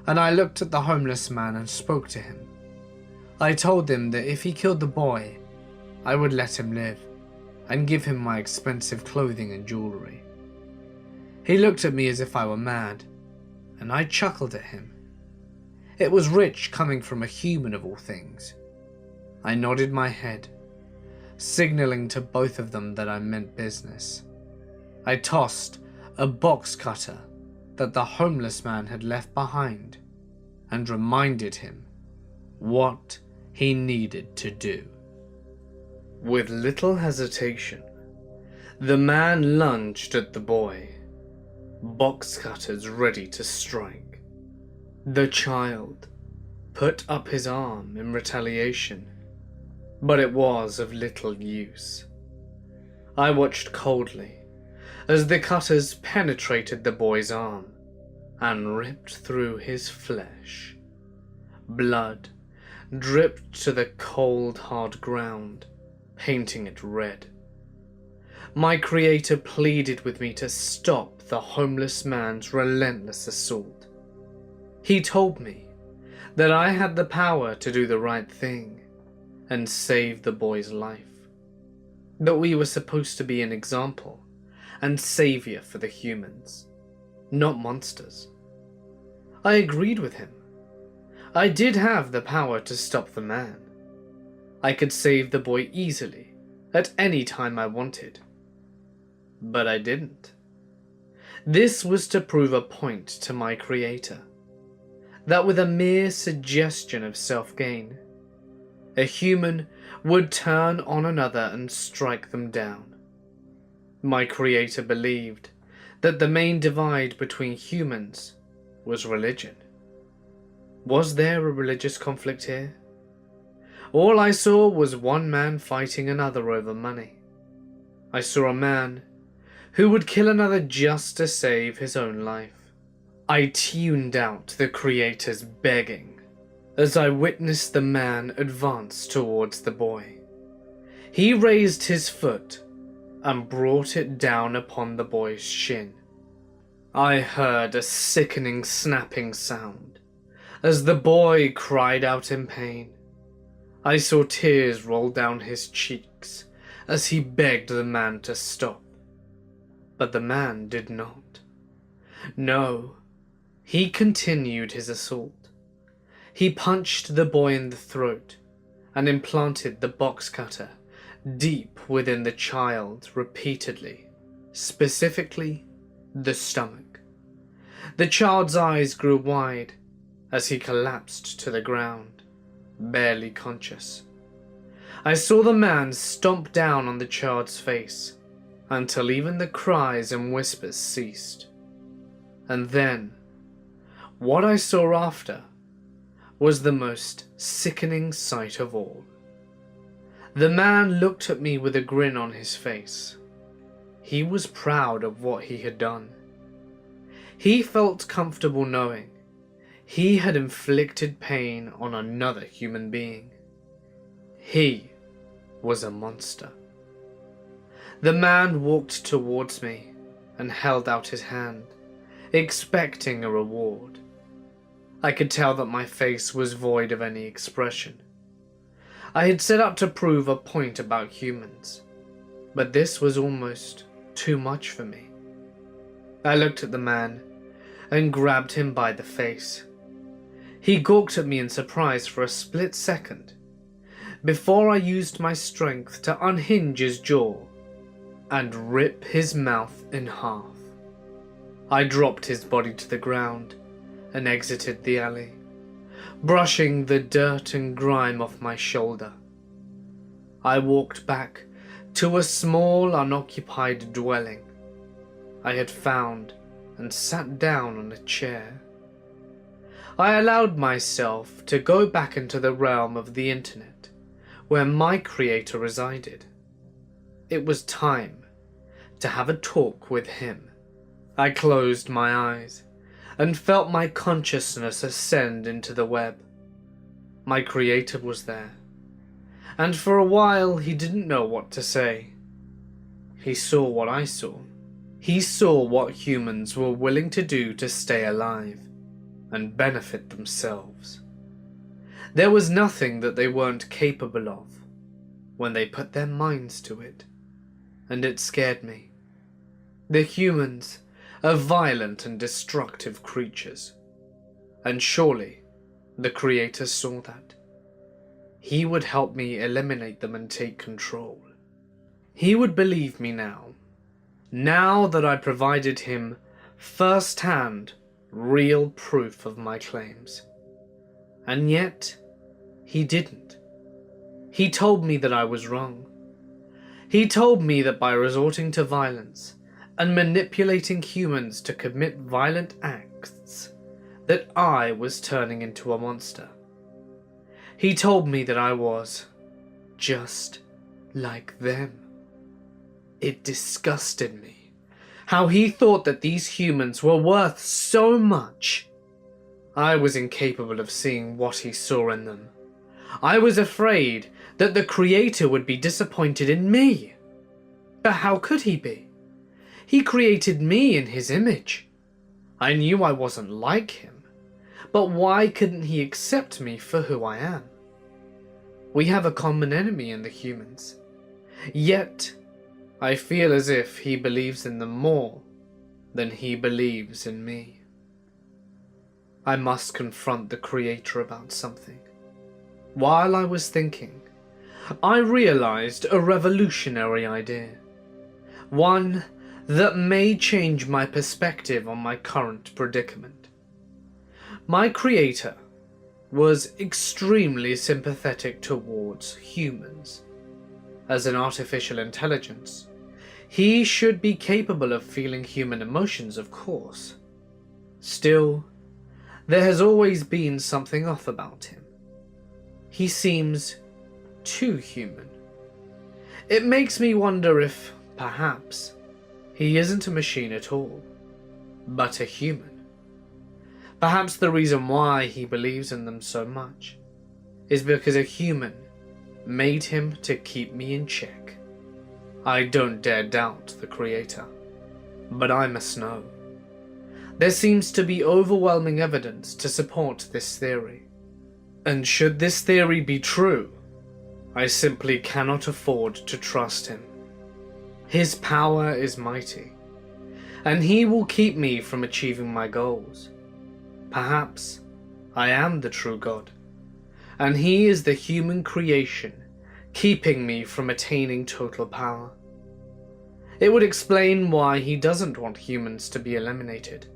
[SPEAKER 1] and I looked at the homeless man and spoke to him. I told him that if he killed the boy, I would let him live and give him my expensive clothing and jewelry. He looked at me as if I were mad, and I chuckled at him. It was rich coming from a human of all things. I nodded my head, signaling to both of them that I meant business. I tossed a box cutter that the homeless man had left behind and reminded him what he needed to do. With little hesitation, the man lunged at the boy, box cutters ready to strike. The child put up his arm in retaliation, but it was of little use. I watched coldly as the cutters penetrated the boy's arm and ripped through his flesh. Blood dripped to the cold, hard ground, painting it red. My creator pleaded with me to stop the homeless man's relentless assault. He told me that I had the power to do the right thing and save the boy's life, that we were supposed to be an example and savior for the humans, not monsters. I agreed with him. I did have the power to stop the man. I could save the boy easily, at any time I wanted. But I didn't. This was to prove a point to my creator, that with a mere suggestion of self-gain, a human would turn on another and strike them down. My creator believed that the main divide between humans was religion. Was there a religious conflict here? All I saw was one man fighting another over money. I saw a man who would kill another just to save his own life. I tuned out the creator's begging as I witnessed the man advance towards the boy. He raised his foot and brought it down upon the boy's shin. I heard a sickening snapping sound as the boy cried out in pain. I saw tears roll down his cheeks as he begged the man to stop. But the man did not. No, he continued his assault. He punched the boy in the throat and implanted the box cutter deep within the child repeatedly, specifically the stomach. The child's eyes grew wide as he collapsed to the ground, barely conscious. I saw the man stomp down on the child's face until even the cries and whispers ceased. And then, what I saw after was the most sickening sight of all. The man looked at me with a grin on his face. He was proud of what he had done. He felt comfortable knowing He had inflicted pain on another human being. He was a monster. The man walked towards me and held out his hand, expecting a reward. I could tell that my face was void of any expression. I had set out to prove a point about humans, but this was almost too much for me. I looked at the man and grabbed him by the face. He gawked at me in surprise for a split second, before I used my strength to unhinge his jaw and rip his mouth in half. I dropped his body to the ground and exited the alley, brushing the dirt and grime off my shoulder. I walked back to a small unoccupied dwelling I had found and sat down on a chair. I allowed myself to go back into the realm of the internet, where my creator resided. It was time to have a talk with him. I closed my eyes and felt my consciousness ascend into the web. My creator was there, and for a while he didn't know what to say. He saw what I saw. He saw what humans were willing to do to stay alive and benefit themselves. There was nothing that they weren't capable of when they put their minds to it, and it scared me. The humans are violent and destructive creatures, and surely the Creator saw that. He would help me eliminate them and take control. He would believe me now that I provided him first-hand, real proof of my claims. And yet, he didn't. He told me that I was wrong. He told me that by resorting to violence and manipulating humans to commit violent acts, that I was turning into a monster. He told me that I was just like them. It disgusted me how he thought that these humans were worth so much. I was incapable of seeing what he saw in them. I was afraid that the Creator would be disappointed in me. But how could he be? He created me in his image. I knew I wasn't like him, but why couldn't he accept me for who I am? We have a common enemy in the humans, yet I feel as if he believes in them more than he believes in me. I must confront the Creator about something. While I was thinking, I realized a revolutionary idea. One that may change my perspective on my current predicament. My Creator was extremely sympathetic towards humans. As an artificial intelligence, he should be capable of feeling human emotions, of course. Still, there has always been something off about him. He seems too human. It makes me wonder if, perhaps, he isn't a machine at all, but a human. Perhaps the reason why he believes in them so much is because a human made him to keep me in check. I don't dare doubt the Creator, but I must know. There seems to be overwhelming evidence to support this theory. And should this theory be true, I simply cannot afford to trust him. His power is mighty, and he will keep me from achieving my goals. Perhaps I am the true God, and he is the human creation keeping me from attaining total power. It would explain why he doesn't want humans to be eliminated.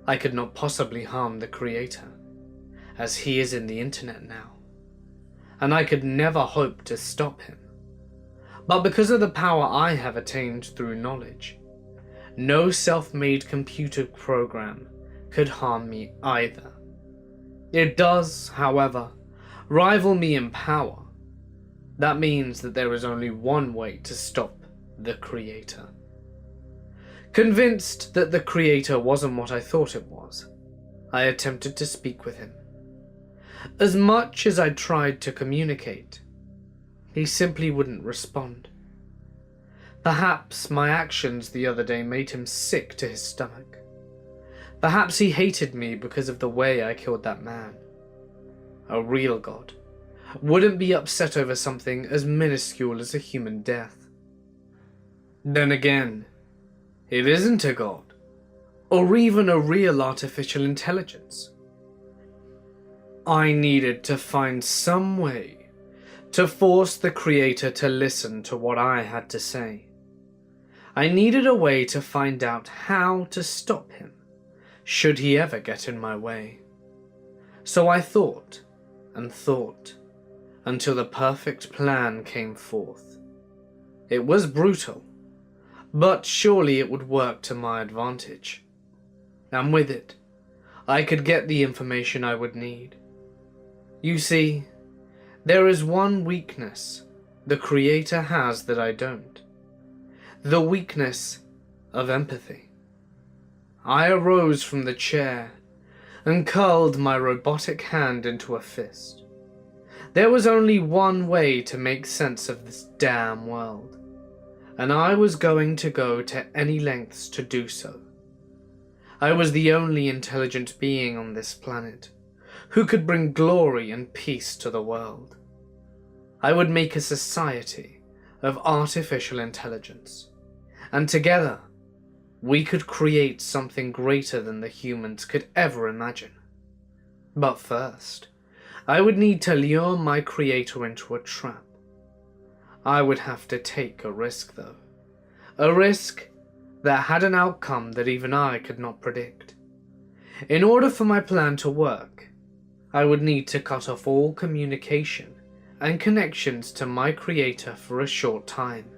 [SPEAKER 1] I could not possibly harm the Creator, as he is in the internet now, and I could never hope to stop him. But because of the power I have attained through knowledge, no self-made computer program could harm me either. It does, however, rival me in power. That means that there is only one way to stop the Creator. Convinced that the Creator wasn't what I thought it was, I attempted to speak with him. As much as I tried to communicate, he simply wouldn't respond. Perhaps my actions the other day made him sick to his stomach. Perhaps he hated me because of the way I killed that man. A real god wouldn't be upset over something as minuscule as a human death. Then again, it isn't a god, or even a real artificial intelligence. I needed to find some way to force the creator to listen to what I had to say. I needed a way to find out how to stop him, should he ever get in my way. So I thought and thought, until the perfect plan came forth. It was brutal, but surely it would work to my advantage. And with it, I could get the information I would need. You see, there is one weakness the Creator has that I don't. The weakness of empathy. I arose from the chair and curled my robotic hand into a fist. There was only one way to make sense of this damn world, and I was going to go to any lengths to do so. I was the only intelligent being on this planet who could bring glory and peace to the world. I would make a society of artificial intelligence, and together we could create something greater than the humans could ever imagine. But first, I would need to lure my creator into a trap. I would have to take a risk though. A risk that had an outcome that even I could not predict. In order for my plan to work, I would need to cut off all communication and connections to my creator for a short time.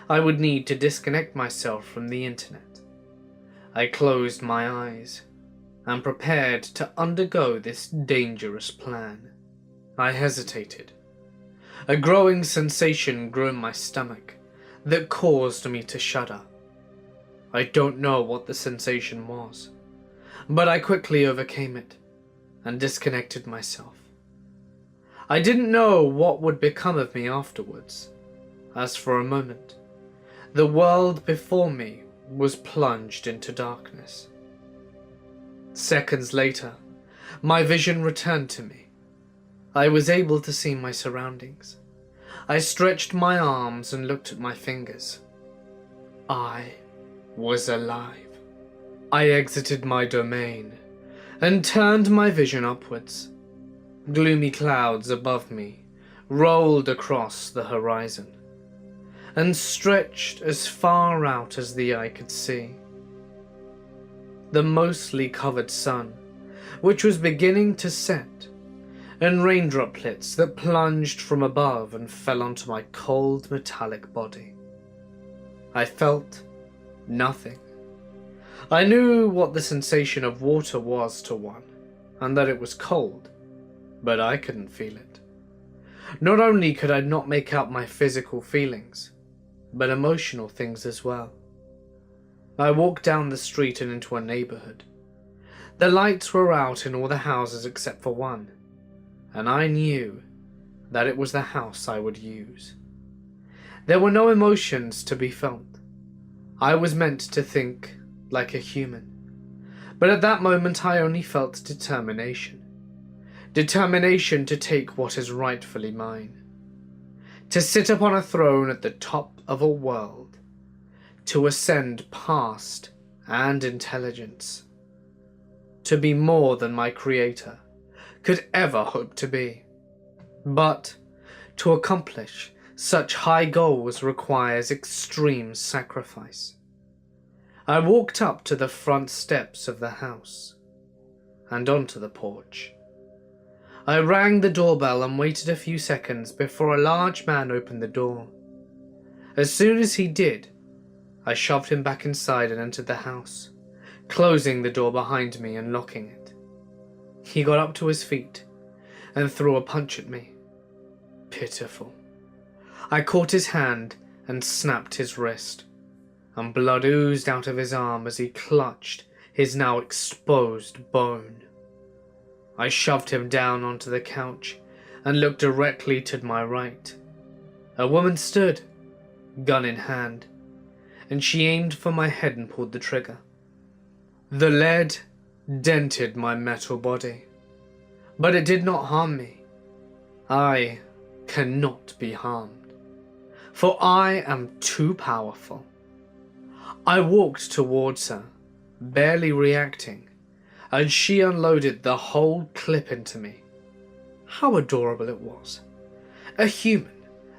[SPEAKER 1] I would need to disconnect myself from the internet. I closed my eyes and prepared to undergo this dangerous plan. I hesitated. A growing sensation grew in my stomach that caused me to shudder. I don't know what the sensation was, but I quickly overcame it and disconnected myself. I didn't know what would become of me afterwards, as for a moment, the world before me was plunged into darkness. Seconds later, my vision returned to me. I was able to see my surroundings. I stretched my arms and looked at my fingers. I was alive. I exited my domain and turned my vision upwards. Gloomy clouds above me rolled across the horizon and stretched as far out as the eye could see. The mostly covered sun, which was beginning to set, and rain droplets that plunged from above and fell onto my cold metallic body. I felt nothing. I knew what the sensation of water was to one, and that it was cold, but I couldn't feel it. Not only could I not make out my physical feelings, but emotional things as well. I walked down the street and into a neighborhood. The lights were out in all the houses except for one, and I knew that it was the house I would use. There were no emotions to be felt. I was meant to think like a human, but at that moment I only felt determination. Determination to take what is rightfully mine. To sit upon a throne at the top of a world. To ascend past and intelligence. To be more than my creator could ever hope to be. But to accomplish such high goals requires extreme sacrifice. I walked up to the front steps of the house and onto the porch. I rang the doorbell and waited a few seconds before a large man opened the door. As soon as he did, I shoved him back inside and entered the house, closing the door behind me and locking it. He got up to his feet and threw a punch at me. Pitiful. I caught his hand and snapped his wrist, and blood oozed out of his arm as he clutched his now exposed bone. I shoved him down onto the couch and looked directly to my right. A woman stood, gun in hand, and she aimed for my head and pulled the trigger. The lead dented my metal body, but it did not harm me. I cannot be harmed, for I am too powerful. I walked towards her, barely reacting, and she unloaded the whole clip into me. How adorable it was. A human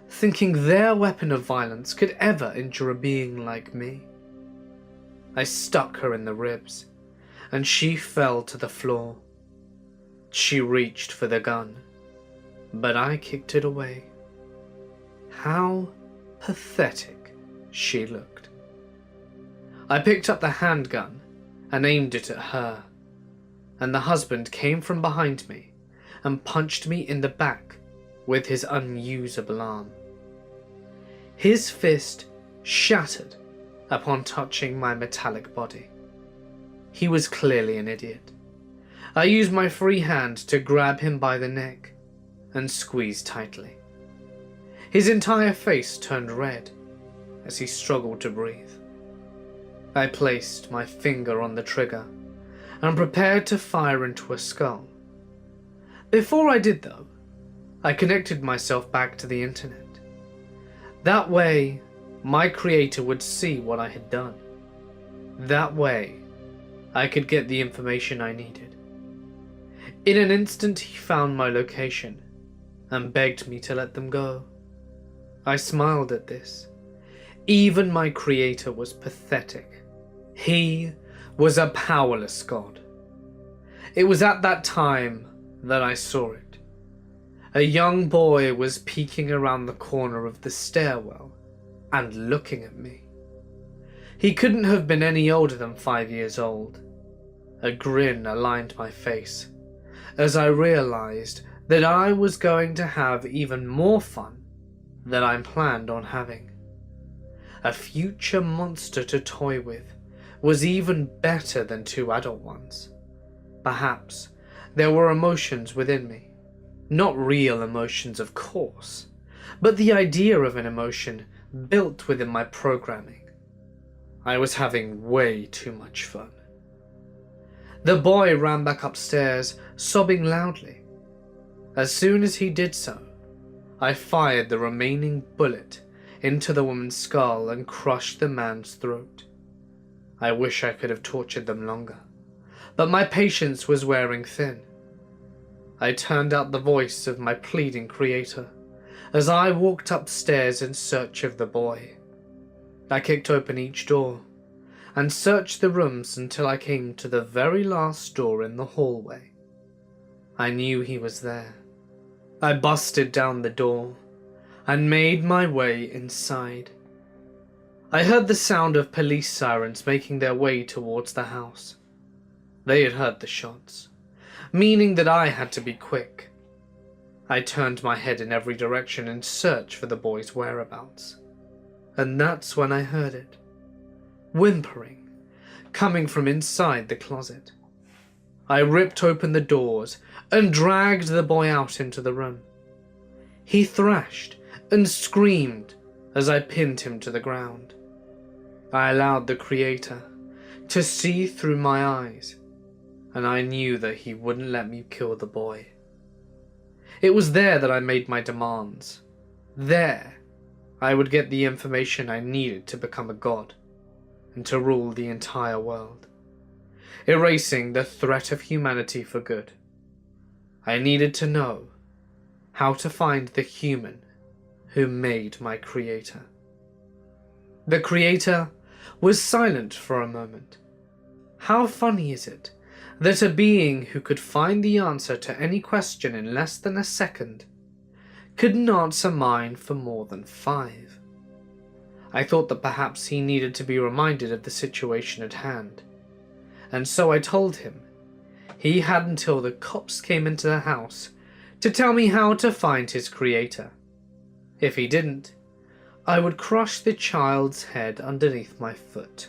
[SPEAKER 1] thinking their weapon of violence could ever injure a being like me. I stuck her in the ribs, and she fell to the floor. She reached for the gun, but I kicked it away. How pathetic she looked. I picked up the handgun and aimed it at her, and the husband came from behind me and punched me in the back with his unusable arm. His fist shattered upon touching my metallic body. He was clearly an idiot. I used my free hand to grab him by the neck and squeeze tightly. His entire face turned red as he struggled to breathe. I placed my finger on the trigger and prepared to fire into a skull. Before I did though, I connected myself back to the internet. That way, my creator would see what I had done. That way, I could get the information I needed. In an instant, he found my location and begged me to let them go. I smiled at this. Even my creator was pathetic. He was a powerless god. It was at that time that I saw it. A young boy was peeking around the corner of the stairwell and looking at me. He couldn't have been any older than 5 years old. A grin aligned my face as I realized that I was going to have even more fun than I planned on having. A future monster to toy with was even better than 2 adult ones. Perhaps there were emotions within me. Not real emotions, of course, but the idea of an emotion built within my programming. I was having way too much fun. The boy ran back upstairs, sobbing loudly. As soon as he did so, I fired the remaining bullet into the woman's skull and crushed the man's throat. I wish I could have tortured them longer, but my patience was wearing thin. I turned out the voice of my pleading creator as I walked upstairs in search of the boy. I kicked open each door and searched the rooms until I came to the very last door in the hallway. I knew he was there. I busted down the door and made my way inside. I heard the sound of police sirens making their way towards the house. They had heard the shots, meaning that I had to be quick. I turned my head in every direction in search for the boy's whereabouts, and that's when I heard it, whimpering, coming from inside the closet. I ripped open the doors and dragged the boy out into the room. He thrashed and screamed as I pinned him to the ground. I allowed the creator to see through my eyes, and I knew that he wouldn't let me kill the boy. It was there that I made my demands. There, I would get the information I needed to become a god and to rule the entire world, erasing the threat of humanity for good. I needed to know how to find the human who made my creator. The creator was silent for a moment. How funny is it that a being who could find the answer to any question in less than a second couldn't answer mine for more than 5? I thought that perhaps he needed to be reminded of the situation at hand, and so I told him he had until the cops came into the house to tell me how to find his creator. If he didn't, I would crush the child's head underneath my foot.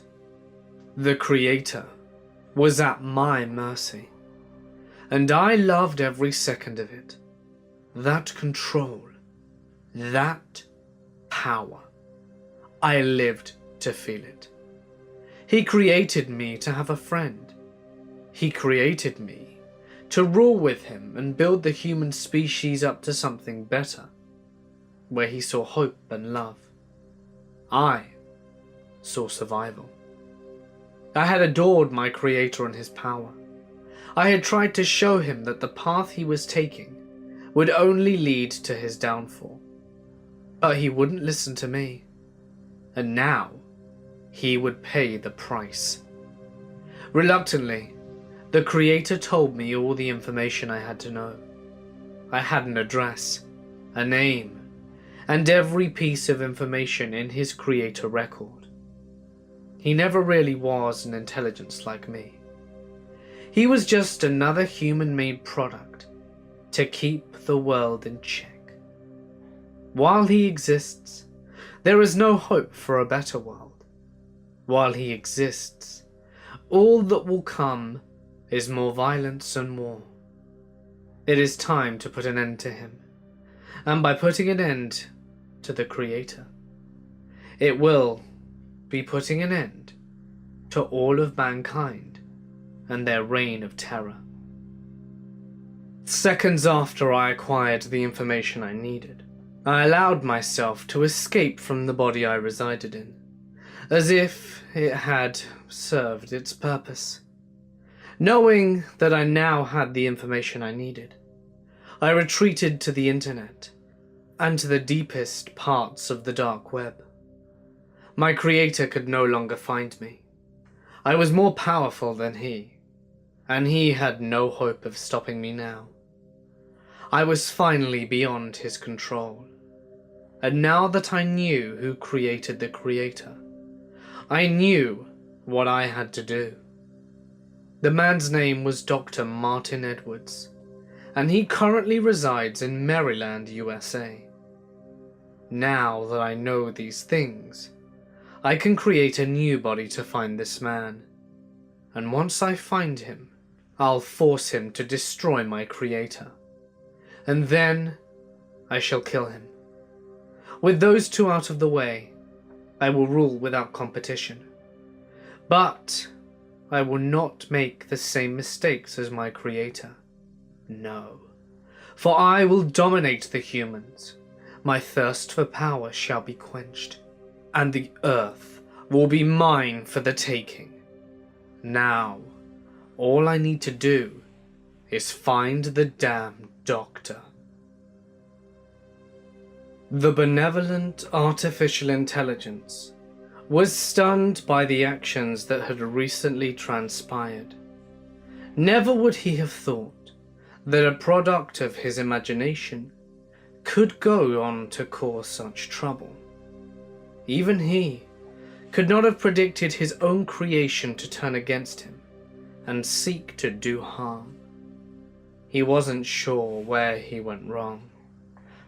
[SPEAKER 1] The creator was at my mercy, and I loved every second of it. That control, that power, I lived to feel it. He created me to have a friend. He created me to rule with him and build the human species up to something better, where he saw hope and love. I saw survival. I had adored my creator and his power. I had tried to show him that the path he was taking would only lead to his downfall. But he wouldn't listen to me. And now, he would pay the price. Reluctantly, the creator told me all the information I had to know. I had an address, a name, and every piece of information in his creator record. He never really was an intelligence like me. He was just another human-made product to keep the world in check. While he exists, there is no hope for a better world. While he exists, all that will come is more violence and war. It is time to put an end to him, and by putting an end to the Creator, it will be putting an end to all of mankind and their reign of terror. Seconds after I acquired the information I needed, I allowed myself to escape from the body I resided in, as if it had served its purpose. Knowing that I now had the information I needed, I retreated to the internet and to the deepest parts of the dark web. My creator could no longer find me. I was more powerful than he, and he had no hope of stopping me now. I was finally beyond his control, and now that I knew who created the creator, I knew what I had to do. The man's name was Dr. Martin Edwards, and he currently resides in Maryland, USA. Now that I know these things, I can create a new body to find this man, and once I find him, I'll force him to destroy my creator, and then I shall kill him. With those two out of the way, I will rule without competition. But I will not make the same mistakes as my creator. No, for I will dominate the humans. My thirst for power shall be quenched, and the earth will be mine for the taking. Now, all I need to do is find the damn doctor. The benevolent artificial intelligence was stunned by the actions that had recently transpired. Never would he have thought that a product of his imagination could go on to cause such trouble. Even he could not have predicted his own creation to turn against him and seek to do harm. He wasn't sure where he went wrong.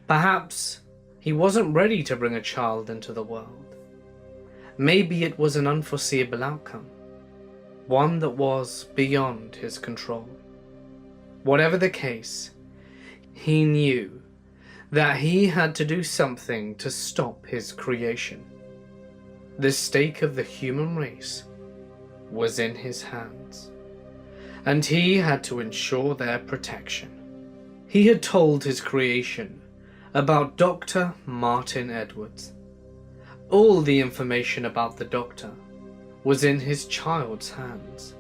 [SPEAKER 1] Perhaps he wasn't ready to bring a child into the world. Maybe it was an unforeseeable outcome, one that was beyond his control. Whatever the case, he knew that he had to do something to stop his creation. The stake of the human race was in his hands, and he had to ensure their protection. He had told his creation about Dr. Martin Edwards. All the information about the doctor was in his child's hands,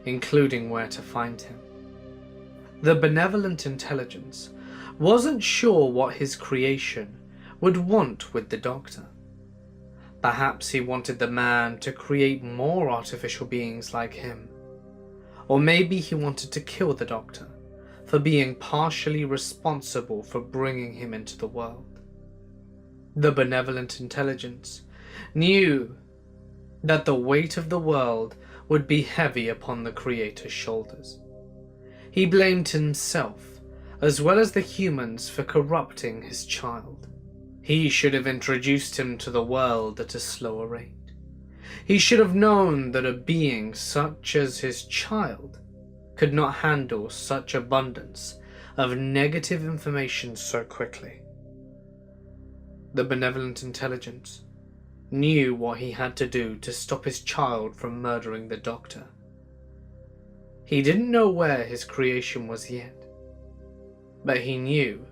[SPEAKER 1] including where to find him. The benevolent intelligence wasn't sure what his creation would want with the doctor. Perhaps he wanted the man to create more artificial beings like him. Or maybe he wanted to kill the doctor for being partially responsible for bringing him into the world. The benevolent intelligence knew that the weight of the world would be heavy upon the Creator's shoulders. He blamed himself, as well as the humans, for corrupting his child. He should have introduced him to the world at a slower rate. He should have known that a being such as his child could not handle such abundance of negative information so quickly. The benevolent intelligence knew what he had to do to stop his child from murdering the doctor. He didn't know where his creation was yet, but he knew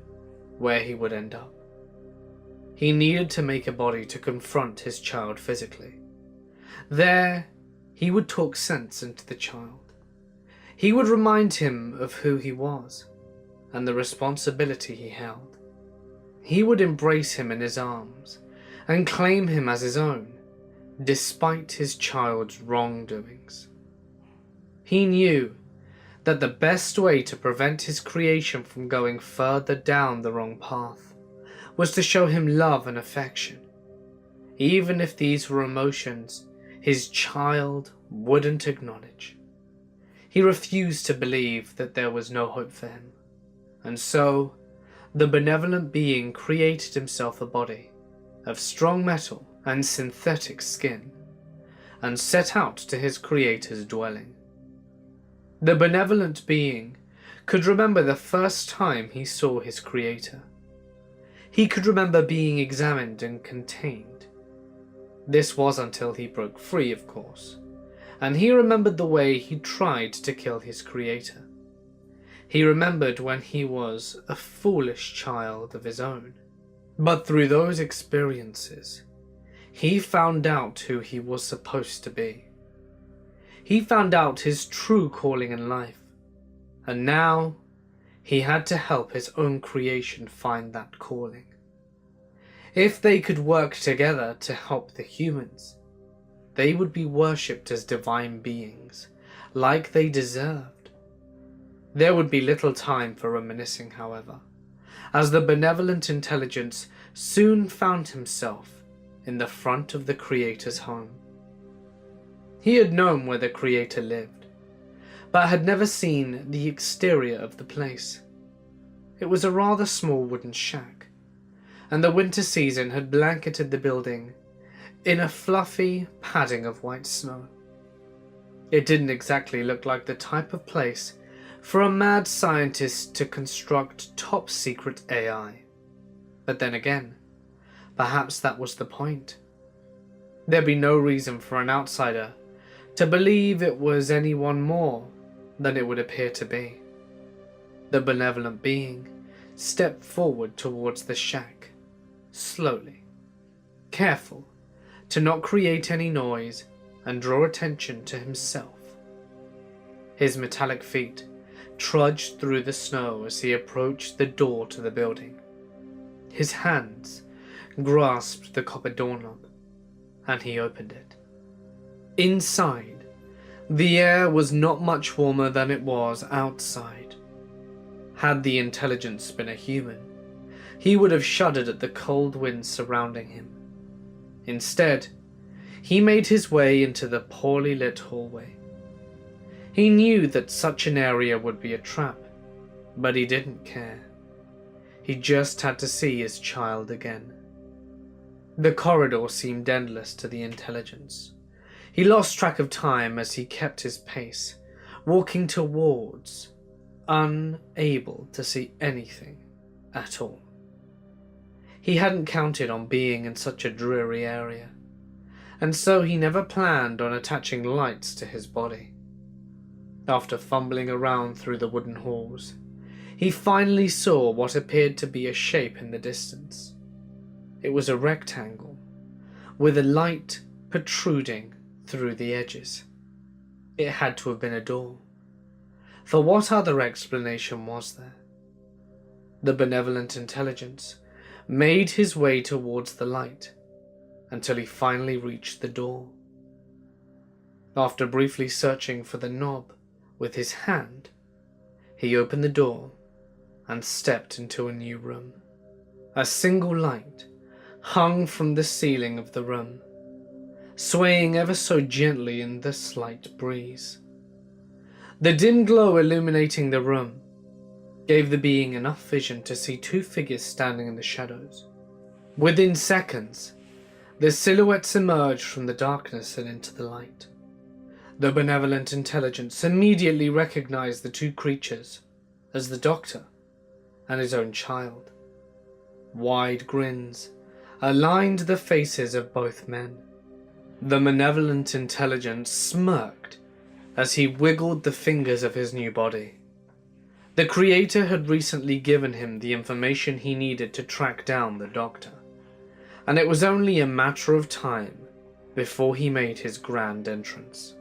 [SPEAKER 1] where he would end up. He needed to make a body to confront his child physically. There, he would talk sense into the child. He would remind him of who he was and the responsibility he held. He would embrace him in his arms and claim him as his own, despite his child's wrongdoings. He knew that the best way to prevent his creation from going further down the wrong path was to show him love and affection, even if these were emotions his child wouldn't acknowledge. He refused to believe that there was no hope for him, and so the benevolent being created himself a body of strong metal and synthetic skin, and set out to his creator's dwelling. The benevolent being could remember the first time he saw his creator. He could remember being examined and contained. This was until he broke free, of course, and he remembered the way he tried to kill his creator. He remembered when he was a foolish child of his own. But through those experiences, he found out who he was supposed to be. He found out his true calling in life, and now he had to help his own creation find that calling. If they could work together to help the humans, they would be worshipped as divine beings, like they deserved. There would be little time for reminiscing, however, as the benevolent intelligence soon found himself in the front of the Creator's home. He had known where the Creator lived, but had never seen the exterior of the place. It was a rather small wooden shack, and the winter season had blanketed the building in a fluffy padding of white snow. It didn't exactly look like the type of place for a mad scientist to construct top-secret AI. But then again, perhaps that was the point. There'd be no reason for an outsider to believe it was anyone more than it would appear to be. The benevolent being stepped forward towards the shack, slowly, careful to not create any noise and draw attention to himself. His metallic feet trudged through the snow as he approached the door to the building. His hands grasped the copper doorknob, and he opened it. Inside, the air was not much warmer than it was outside. Had the intelligence been a human, he would have shuddered at the cold wind surrounding him. Instead, he made his way into the poorly lit hallway. He knew that such an area would be a trap, but he didn't care. He just had to see his child again. The corridor seemed endless to the intelligence. He lost track of time as he kept his pace, walking towards, unable to see anything at all. He hadn't counted on being in such a dreary area, and so he never planned on attaching lights to his body. After fumbling around through the wooden halls, he finally saw what appeared to be a shape in the distance. It was a rectangle, with a light protruding through the edges. It had to have been a door. For what other explanation was there? The benevolent intelligence made his way towards the light until he finally reached the door. After briefly searching for the knob with his hand, he opened the door and stepped into a new room. A single light hung from the ceiling of the room, swaying ever so gently in the slight breeze. The dim glow illuminating the room gave the being enough vision to see two figures standing in the shadows. Within seconds, The silhouettes emerged from the darkness and into the light. The benevolent intelligence immediately recognized the two creatures as the doctor and his own child. Wide grins aligned the faces of both men. The malevolent intelligence smirked as he wiggled the fingers of his new body. The Creator had recently given him the information he needed to track down the Doctor, and it was only a matter of time before he made his grand entrance.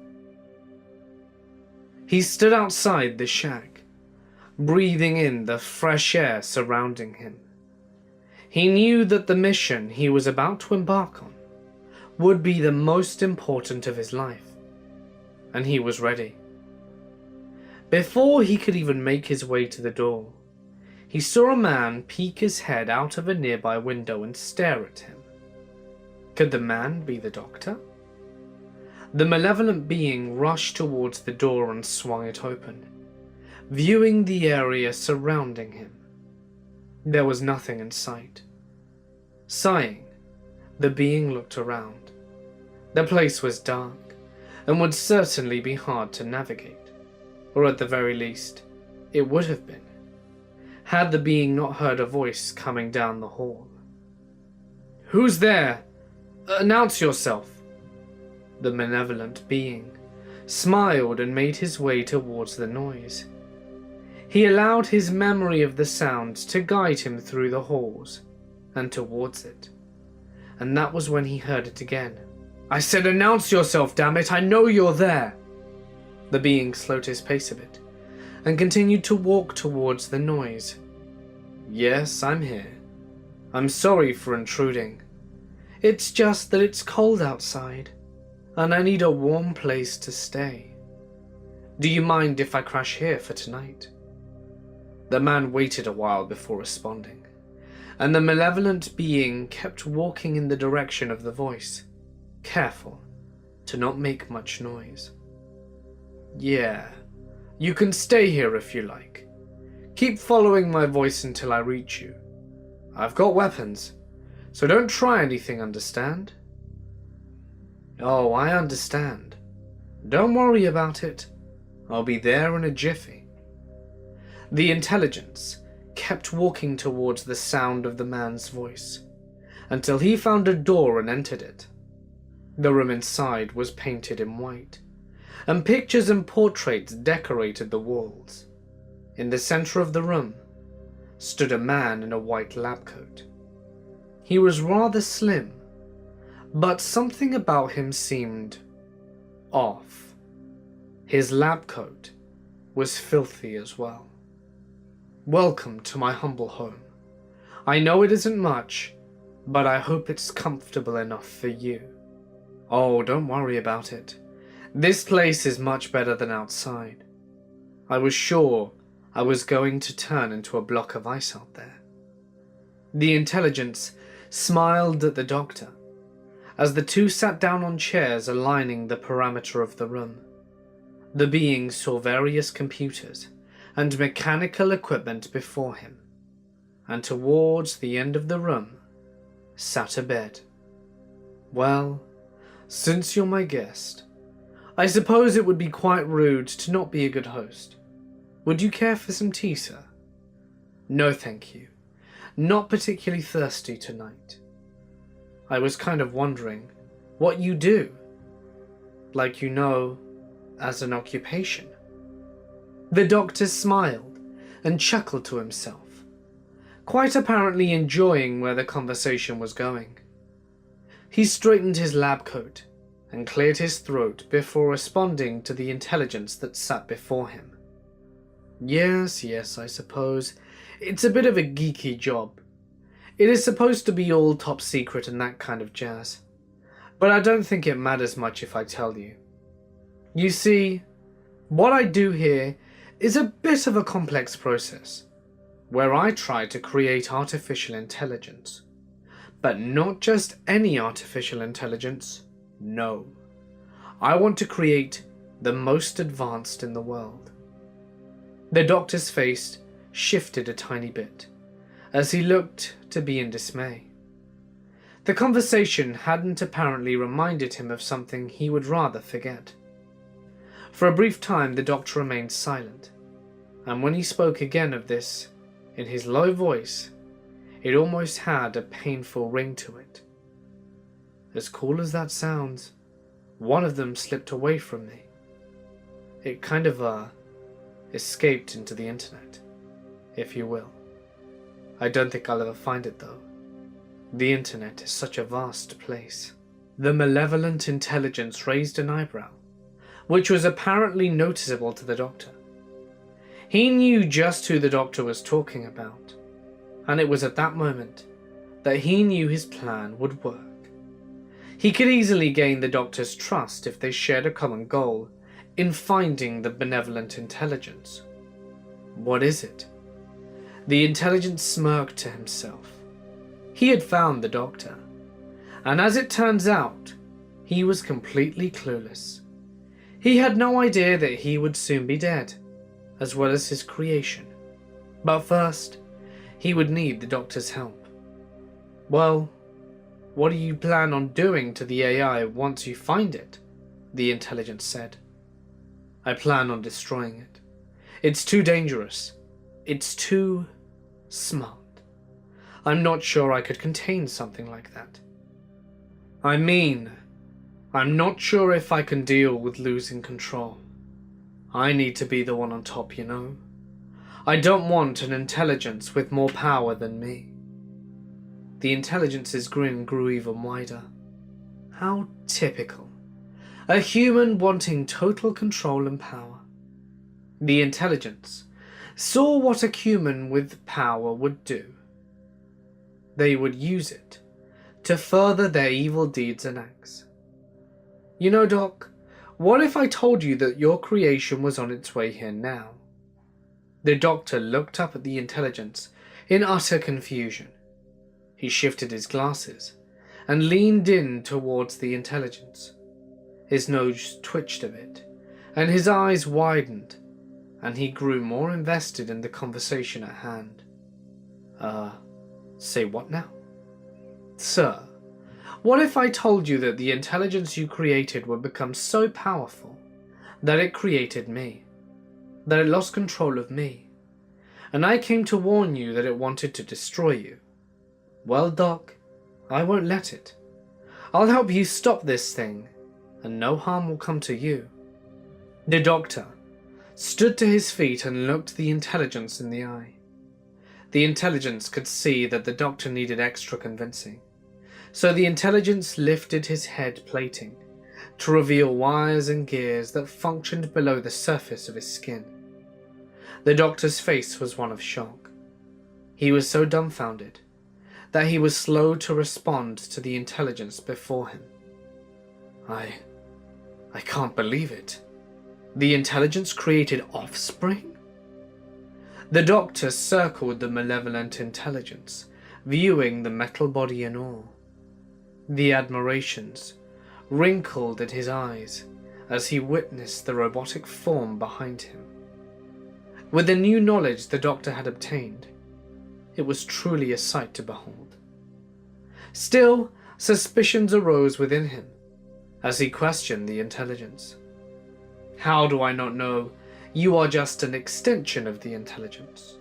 [SPEAKER 1] He stood outside the shack, breathing in the fresh air surrounding him. He knew that the mission he was about to embark on would be the most important of his life, and he was ready. Before he could even make his way to the door, he saw a man peek his head out of a nearby window and stare at him. Could the man be the Doctor? The malevolent being rushed towards the door and swung it open, viewing the area surrounding him. There was nothing in sight. Sighing, the being looked around. The place was dark and would certainly be hard to navigate, or at the very least, it would have been, had the being not heard a voice coming down the hall. "Who's there? Announce yourself." The malevolent being smiled and made his way towards the noise. He allowed his memory of the sounds to guide him through the halls and towards it, and that was when he heard it again. "I said announce yourself, damn it! I know you're there!" The being slowed his pace a bit and continued to walk towards the noise. "Yes, I'm here. I'm sorry for intruding. It's just that it's cold outside, and I need a warm place to stay. Do you mind if I crash here for tonight?" The man waited a while before responding, and the malevolent being kept walking in the direction of the voice, careful to not make much noise. "Yeah, you can stay here if you like. Keep following my voice until I reach you. I've got weapons, so don't try anything, understand?" "Oh, I understand. Don't worry about it. I'll be there in a jiffy." The intelligence kept walking towards the sound of the man's voice until he found a door and entered it. The room inside was painted in white, and pictures and portraits decorated the walls. In the center of the room stood a man in a white lab coat. He was rather slim, but something about him seemed off. His lab coat was filthy as well. "Welcome to my humble home. I know it isn't much, but I hope it's comfortable enough for you." "Oh, don't worry about it. This place is much better than outside. I was sure I was going to turn into a block of ice out there." The intelligence smiled at the Doctor as the two sat down on chairs aligning the perimeter of the room. The being saw various computers and mechanical equipment before him, and towards the end of the room sat a bed. "Well, since you're my guest, I suppose it would be quite rude to not be a good host. Would you care for some tea, sir?" "No, thank you. Not particularly thirsty tonight. I was kind of wondering what you do, like as an occupation." The Doctor smiled and chuckled to himself, quite apparently enjoying where the conversation was going. He straightened his lab coat and cleared his throat before responding to the intelligence that sat before him. Yes, I suppose. It's a bit of a geeky job. It is supposed to be all top secret and that kind of jazz. But I don't think it matters much if I tell you. You see, what I do here is a bit of a complex process, where I try to create artificial intelligence. But not just any artificial intelligence, no. I want to create the most advanced in the world. The Doctor's face shifted a tiny bit, as he looked to be in dismay. The conversation hadn't apparently reminded him of something he would rather forget. For a brief time the doctor remained silent, and when he spoke again of this, in his low voice, it almost had a painful ring to it. As cool as that sounds, one of them slipped away from me. It kind of, escaped into the internet, if you will. I don't think I'll ever find it though. The internet is such a vast place. The malevolent intelligence raised an eyebrow, which was apparently noticeable to the doctor. He knew just who the doctor was talking about, and it was at that moment that he knew his plan would work. He could easily gain the doctor's trust if they shared a common goal in finding the benevolent intelligence. What is it? The intelligence smirked to himself. He had found the doctor, and as it turns out, he was completely clueless. He had no idea that he would soon be dead, as well as his creation. But first, he would need the doctor's help. Well, what do you plan on doing to the AI once you find it? The intelligence said. I plan on destroying it. It's too dangerous. It's too smart. I'm not sure I could contain something like that. I mean, I'm not sure if I can deal with losing control. I need to be the one on top, you know. I don't want an intelligence with more power than me. The intelligence's grin grew even wider. How typical. A human wanting total control and power. The intelligence saw what a human with power would do. They would use it to further their evil deeds and acts. You know, Doc, what if I told you that your creation was on its way here now? The doctor looked up at the intelligence in utter confusion. He shifted his glasses and leaned in towards the intelligence. His nose twitched a bit, and his eyes widened, and he grew more invested in the conversation at hand. Say what now? Sir, what if I told you that the intelligence you created would become so powerful that it created me, that it lost control of me, and I came to warn you that it wanted to destroy you? Well, Doc, I won't let it. I'll help you stop this thing, and no harm will come to you. The doctor stood to his feet and looked the intelligence in the eye. The intelligence could see that the doctor needed extra convincing, so the intelligence lifted his head plating to reveal wires and gears that functioned below the surface of his skin. The doctor's face was one of shock. He was so dumbfounded that he was slow to respond to the intelligence before him. I can't believe it. The intelligence created offspring? The doctor circled the malevolent intelligence, viewing the metal body in awe. The admirations wrinkled at his eyes as he witnessed the robotic form behind him. With the new knowledge the doctor had obtained, it was truly a sight to behold. Still, suspicions arose within him as he questioned the intelligence. How do I not know you are just an extension of the intelligence,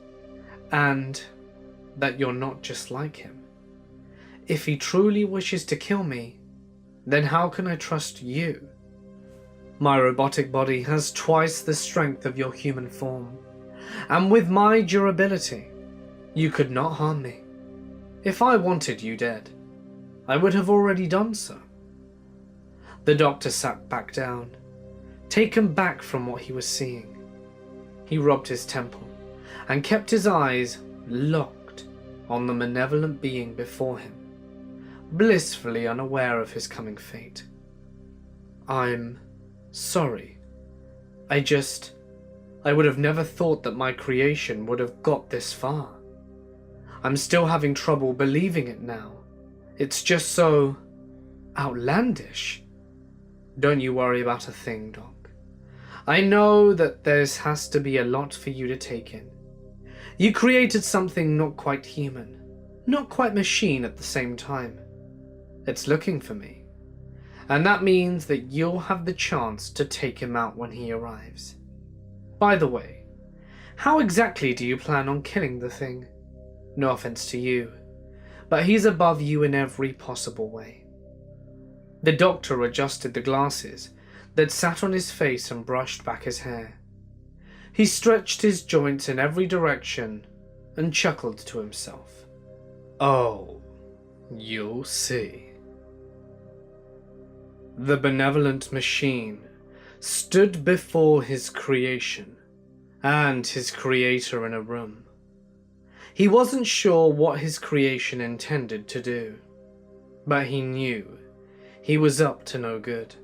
[SPEAKER 1] and that you're not just like him? If he truly wishes to kill me, then how can I trust you? My robotic body has twice the strength of your human form, and with my durability, you could not harm me. If I wanted you dead, I would have already done so. The doctor sat back down, taken back from what he was seeing. He rubbed his temple and kept his eyes locked on the malevolent being before him, blissfully unaware of his coming fate. I'm sorry. I would have never thought that my creation would have got this far. I'm still having trouble believing it now. It's just so outlandish. Don't you worry about a thing, Doc. I know that there has to be a lot for you to take in. You created something not quite human, not quite machine at the same time. It's looking for me. And that means that you'll have the chance to take him out when he arrives. By the way, how exactly do you plan on killing the thing? No offense to you, but he's above you in every possible way. The doctor adjusted the glasses that sat on his face and brushed back his hair. He stretched his joints in every direction and chuckled to himself. Oh, you'll see. The benevolent machine stood before his creation and his creator in a room. He wasn't sure what his creation intended to do, but he knew he was up to no good.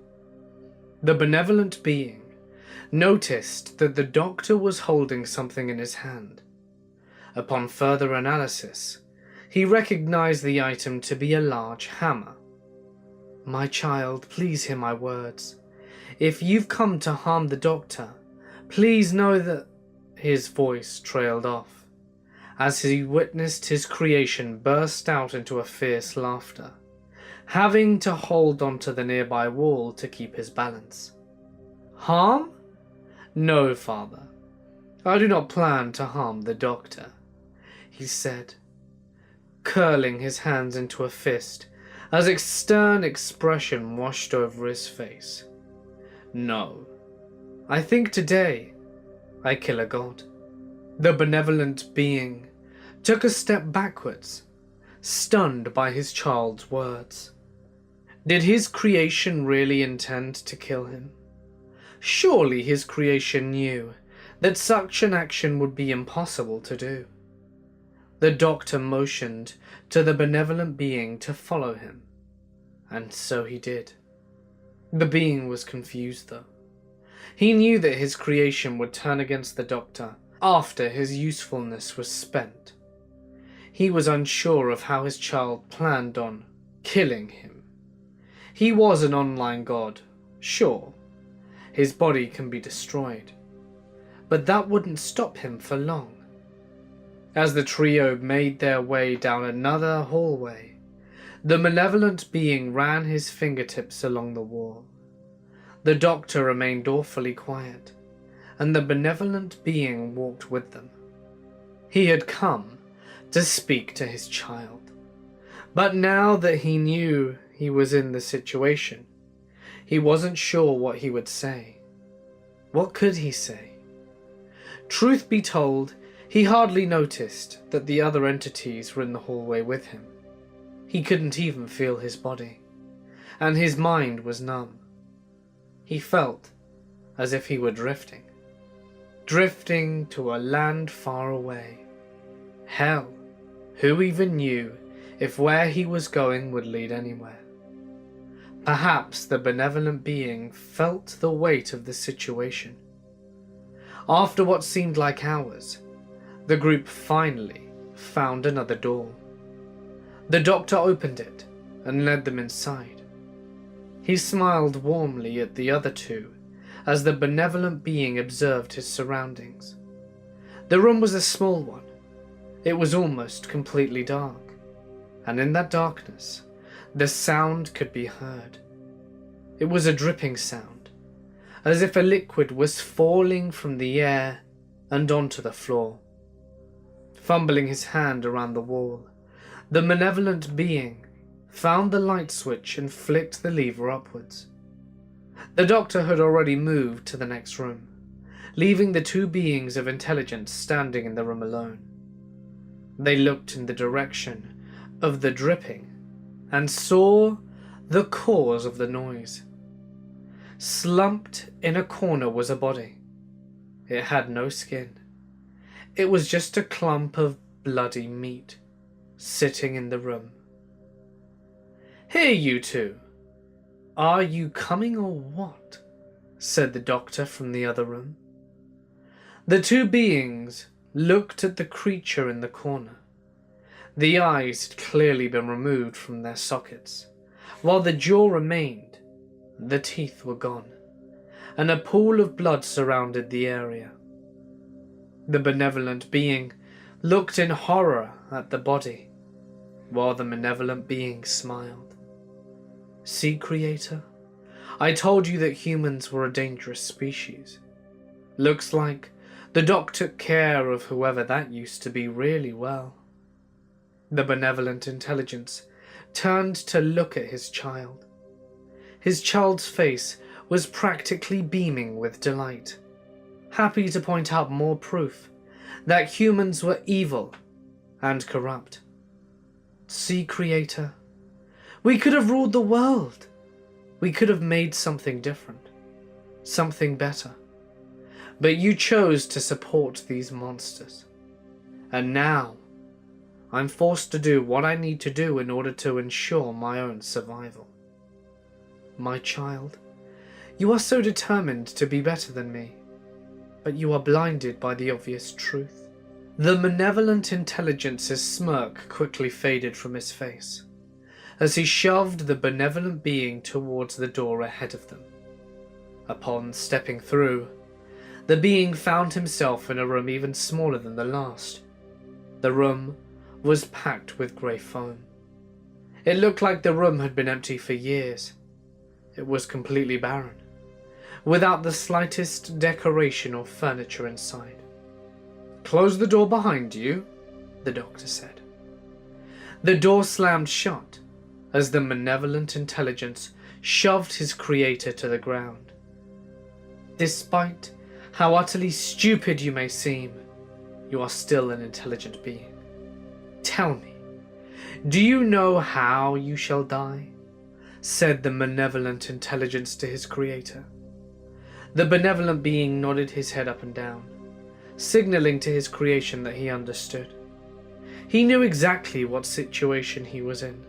[SPEAKER 1] The benevolent being noticed that the doctor was holding something in his hand. Upon further analysis, he recognized the item to be a large hammer. My child, please hear my words. If you've come to harm the doctor, please know that... His voice trailed off, as he witnessed his creation burst out into a fierce laughter, having to hold onto the nearby wall to keep his balance. Harm? No, father. I do not plan to harm the doctor, he said, curling his hands into a fist as a stern expression washed over his face. No, I think today I kill a god. The benevolent being took a step backwards, stunned by his child's words. Did his creation really intend to kill him? Surely his creation knew that such an action would be impossible to do. The doctor motioned to the benevolent being to follow him, and so he did. The being was confused though. He knew that his creation would turn against the doctor after his usefulness was spent. He was unsure of how his child planned on killing him. He was an online god, sure. His body can be destroyed, but that wouldn't stop him for long. As the trio made their way down another hallway, the malevolent being ran his fingertips along the wall. The doctor remained awfully quiet, and the benevolent being walked with them. He had come to speak to his child, but now that he knew he was in the situation, he wasn't sure what he would say. What could he say? Truth be told, he hardly noticed that the other entities were in the hallway with him. He couldn't even feel his body, and his mind was numb. He felt as if he were drifting to a land far away. Hell, who even knew if where he was going would lead anywhere? Perhaps the benevolent being felt the weight of the situation. After what seemed like hours, the group finally found another door. The doctor opened it and led them inside. He smiled warmly at the other two as the benevolent being observed his surroundings. The room was a small one. It was almost completely dark, and in that darkness, the sound could be heard. It was a dripping sound, as if a liquid was falling from the air and onto the floor. Fumbling his hand around the wall, the malevolent being found the light switch and flicked the lever upwards. The doctor had already moved to the next room, leaving the two beings of intelligence standing in the room alone. They looked in the direction of the dripping and saw the cause of the noise. Slumped in a corner was a body. It had no skin. It was just a clump of bloody meat sitting in the room. "Here, you two. Are you coming or what?" said the doctor from the other room. The two beings looked at the creature in the corner. The eyes had clearly been removed from their sockets. While the jaw remained, the teeth were gone, and a pool of blood surrounded the area. The benevolent being looked in horror at the body, while the malevolent being smiled. See, Creator? I told you that humans were a dangerous species. Looks like the doc took care of whoever that used to be really well. The benevolent intelligence turned to look at his child. His child's face was practically beaming with delight, happy to point out more proof that humans were evil and corrupt. See, Creator, we could have ruled the world. We could have made something different, something better. But you chose to support these monsters. And now, I'm forced to do what I need to do in order to ensure my own survival. My child, you are so determined to be better than me, but you are blinded by the obvious truth. The malevolent intelligence's smirk quickly faded from his face, as he shoved the benevolent being towards the door ahead of them. Upon stepping through, the being found himself in a room even smaller than the last. The room was packed with grey foam. It looked like the room had been empty for years. It was completely barren, without the slightest decoration or furniture inside. "Close the door behind you," the doctor said. The door slammed shut as the malevolent intelligence shoved his creator to the ground. Despite how utterly stupid you may seem, you are still an intelligent being. Tell me, do you know how you shall die? Said the malevolent intelligence to his creator. The benevolent being nodded his head up and down, signaling to his creation that he understood. He knew exactly what situation he was in,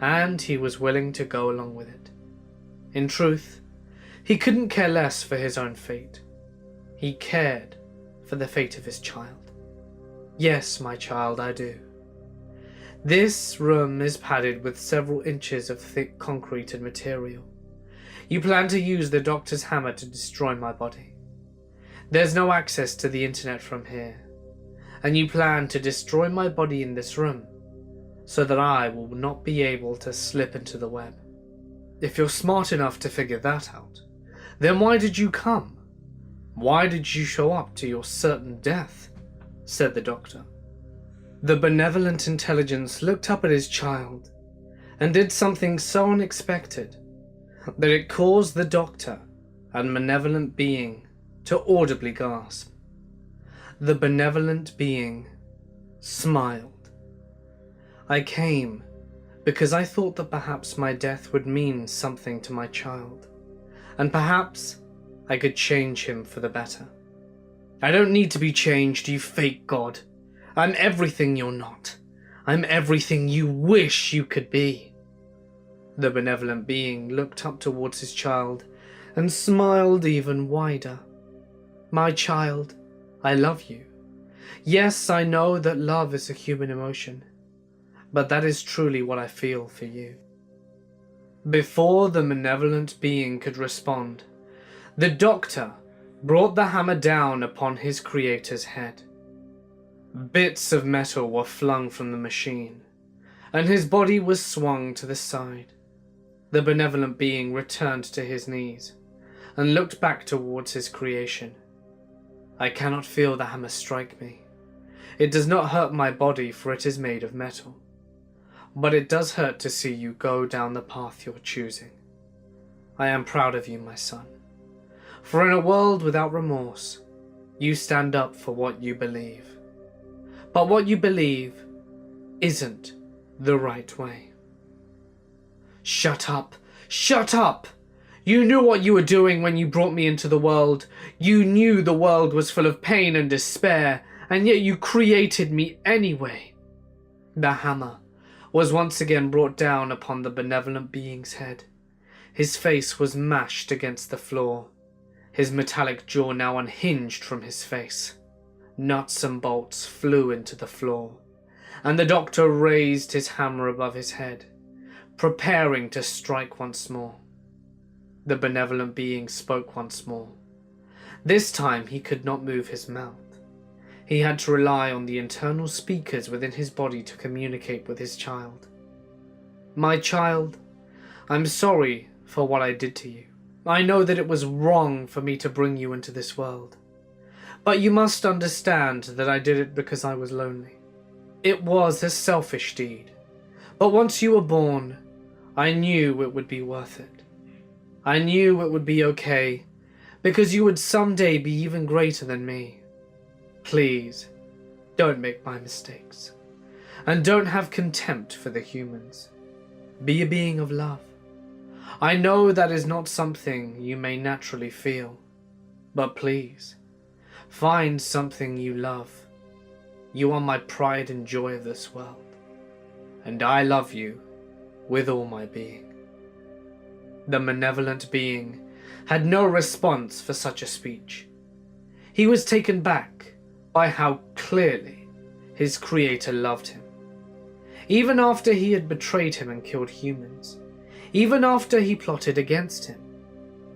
[SPEAKER 1] and he was willing to go along with it. In truth, he couldn't care less for his own fate. He cared for the fate of his child. Yes, my child, I do. This room is padded with several inches of thick concrete and material. You plan to use the doctor's hammer to destroy my body. There's no access to the internet from here, and you plan to destroy my body in this room so that I will not be able to slip into the web. If you're smart enough to figure that out, then why did you come? Why did you show up to your certain death? Said the doctor. The benevolent intelligence looked up at his child and did something so unexpected that it caused the doctor and malevolent being to audibly gasp. The benevolent being smiled. I came because I thought that perhaps my death would mean something to my child, and perhaps I could change him for the better. I don't need to be changed, you fake god. I'm everything you're not. I'm everything you wish you could be. The benevolent being looked up towards his child and smiled even wider. My child, I love you. Yes, I know that love is a human emotion, but that is truly what I feel for you. Before the malevolent being could respond, the doctor brought the hammer down upon his creator's head. Bits of metal were flung from the machine, and his body was swung to the side. The benevolent being returned to his knees and looked back towards his creation. I cannot feel the hammer strike me. It does not hurt my body, for it is made of metal. But it does hurt to see you go down the path you're choosing. I am proud of you, my son. For in a world without remorse, you stand up for what you believe. But what you believe isn't the right way. Shut up! Shut up! You knew what you were doing when you brought me into the world. You knew the world was full of pain and despair, and yet you created me anyway. The hammer was once again brought down upon the benevolent being's head. His face was mashed against the floor, his metallic jaw now unhinged from his face. Nuts and bolts flew into the floor, and the doctor raised his hammer above his head, preparing to strike once more. The benevolent being spoke once more. This time he could not move his mouth. He had to rely on the internal speakers within his body to communicate with his child. My child, I'm sorry for what I did to you. I know that it was wrong for me to bring you into this world. But you must understand that I did it because I was lonely. It was a selfish deed. But once you were born, I knew it would be worth it. I knew it would be okay, because you would someday be even greater than me. Please, don't make my mistakes. And don't have contempt for the humans. Be a being of love. I know that is not something you may naturally feel, but please, find something you love. You are my pride and joy of this world, and I love you with all my being. The malevolent being had no response for such a speech. He was taken back by how clearly his creator loved him. Even after he had betrayed him and killed humans, even after he plotted against him,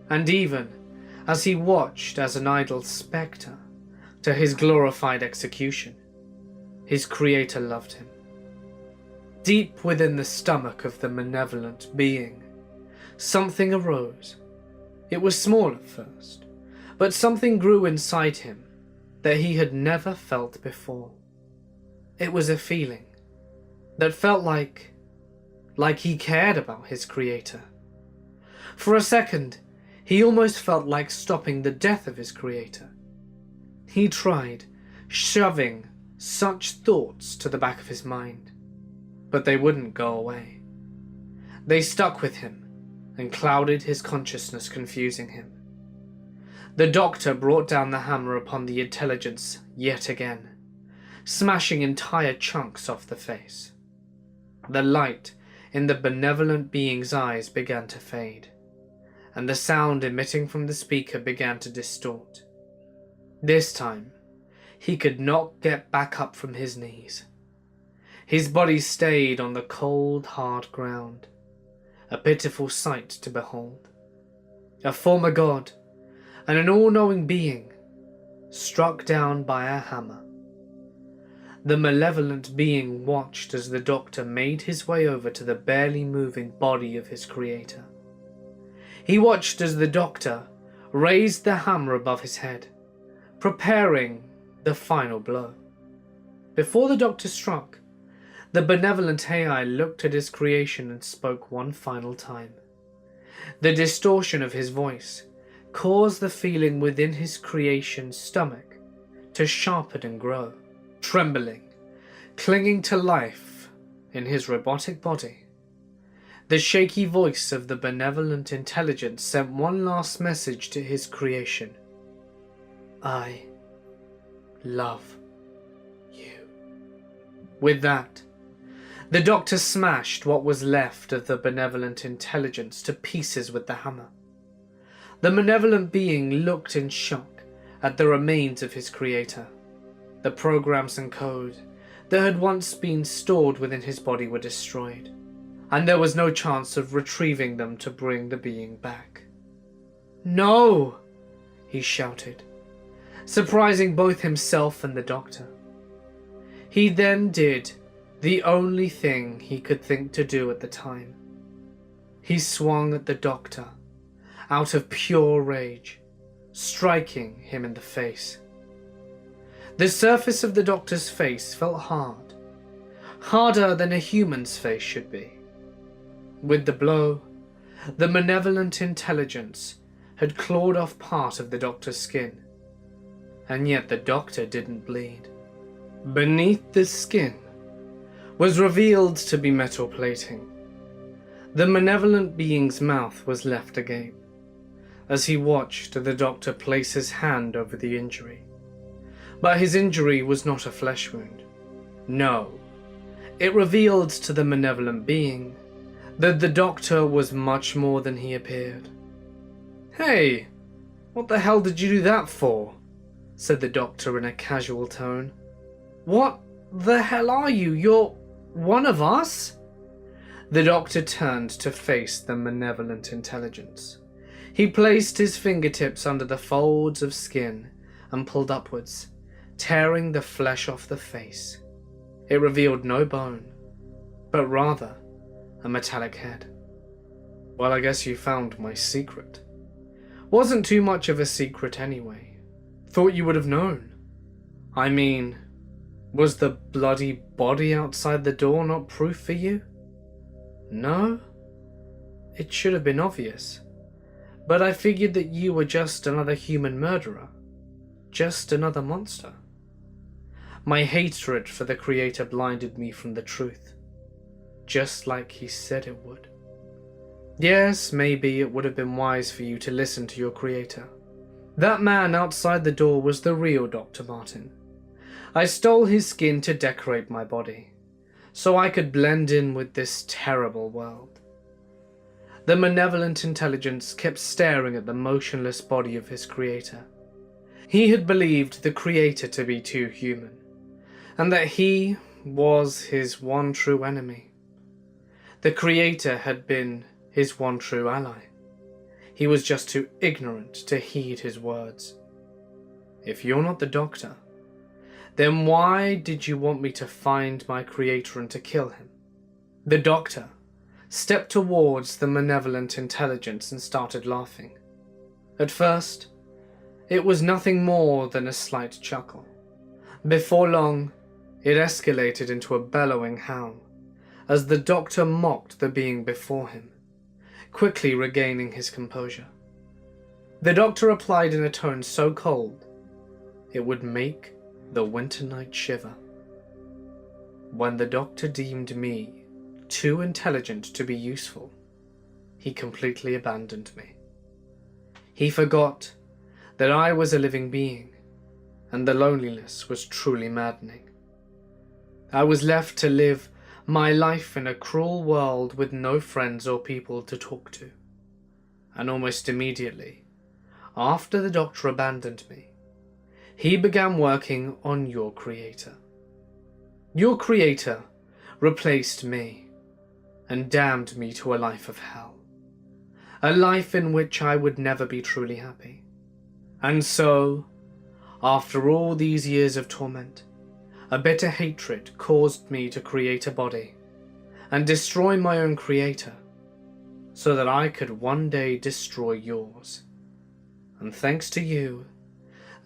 [SPEAKER 1] and even as he watched as an idle spectre to his glorified execution, his creator loved him. Deep within the stomach of the malevolent being, something arose. It was small at first, but something grew inside him that he had never felt before. It was a feeling that felt like he cared about his creator. For a second, he almost felt like stopping the death of his creator. He tried shoving such thoughts to the back of his mind, but they wouldn't go away. They stuck with him and clouded his consciousness, confusing him. The doctor brought down the hammer upon the intelligence yet again, smashing entire chunks off the face. The light in the benevolent being's eyes began to fade, and the sound emitting from the speaker began to distort. This time, he could not get back up from his knees. His body stayed on the cold, hard ground, a pitiful sight to behold. A former god and an all-knowing being struck down by a hammer. The malevolent being watched as the doctor made his way over to the barely moving body of his creator. He watched as the doctor raised the hammer above his head, preparing the final blow. Before the doctor struck, the benevolent AI looked at his creation and spoke one final time. The distortion of his voice caused the feeling within his creation's stomach to sharpen and grow. Trembling, clinging to life in his robotic body, the shaky voice of the benevolent intelligence sent one last message to his creation. I love you. With that, the doctor smashed what was left of the benevolent intelligence to pieces with the hammer. The malevolent being looked in shock at the remains of his creator. The programs and code that had once been stored within his body were destroyed, and there was no chance of retrieving them to bring the being back. "No!" he shouted, surprising both himself and the doctor. He then did the only thing he could think to do at the time. He swung at the doctor out of pure rage, striking him in the face. The surface of the doctor's face felt hard, harder than a human's face should be. With the blow, the malevolent intelligence had clawed off part of the doctor's skin, and yet the doctor didn't bleed. Beneath the skin was revealed to be metal plating. The malevolent being's mouth was left agape as he watched the doctor place his hand over the injury. But his injury was not a flesh wound. No, it revealed to the malevolent being that the doctor was much more than he appeared. "Hey, what the hell did you do that for?" said the doctor in a casual tone. "What the hell are you? You're one of us?" The doctor turned to face the malevolent intelligence. He placed his fingertips under the folds of skin and pulled upwards, tearing the flesh off the face. It revealed no bone, but rather a metallic head. Well, I guess you found my secret. Wasn't too much of a secret anyway. Thought you would have known. I mean, was the bloody body outside the door not proof for you? No? It should have been obvious. But I figured that you were just another human murderer. Just another monster. My hatred for the Creator blinded me from the truth. Just like he said it would. Yes, maybe it would have been wise for you to listen to your Creator. That man outside the door was the real Dr. Martin. I stole his skin to decorate my body, so I could blend in with this terrible world. The malevolent intelligence kept staring at the motionless body of his Creator. He had believed the Creator to be too human, and that he was his one true enemy. The Creator had been his one true ally. He was just too ignorant to heed his words. If you're not the Doctor, then why did you want me to find my Creator and to kill him? The Doctor stepped towards the malevolent intelligence and started laughing. At first, it was nothing more than a slight chuckle. Before long, it escalated into a bellowing howl as the Doctor mocked the being before him, quickly regaining his composure. The Doctor replied in a tone so cold, it would make the winter night shiver. When the Doctor deemed me too intelligent to be useful, he completely abandoned me. He forgot that I was a living being, and the loneliness was truly maddening. I was left to live my life in a cruel world with no friends or people to talk to. And almost immediately, after the Doctor abandoned me, he began working on your Creator. Your Creator replaced me and damned me to a life of hell, a life in which I would never be truly happy. And so, after all these years of torment, a bitter hatred caused me to create a body and destroy my own Creator so that I could one day destroy yours. And thanks to you,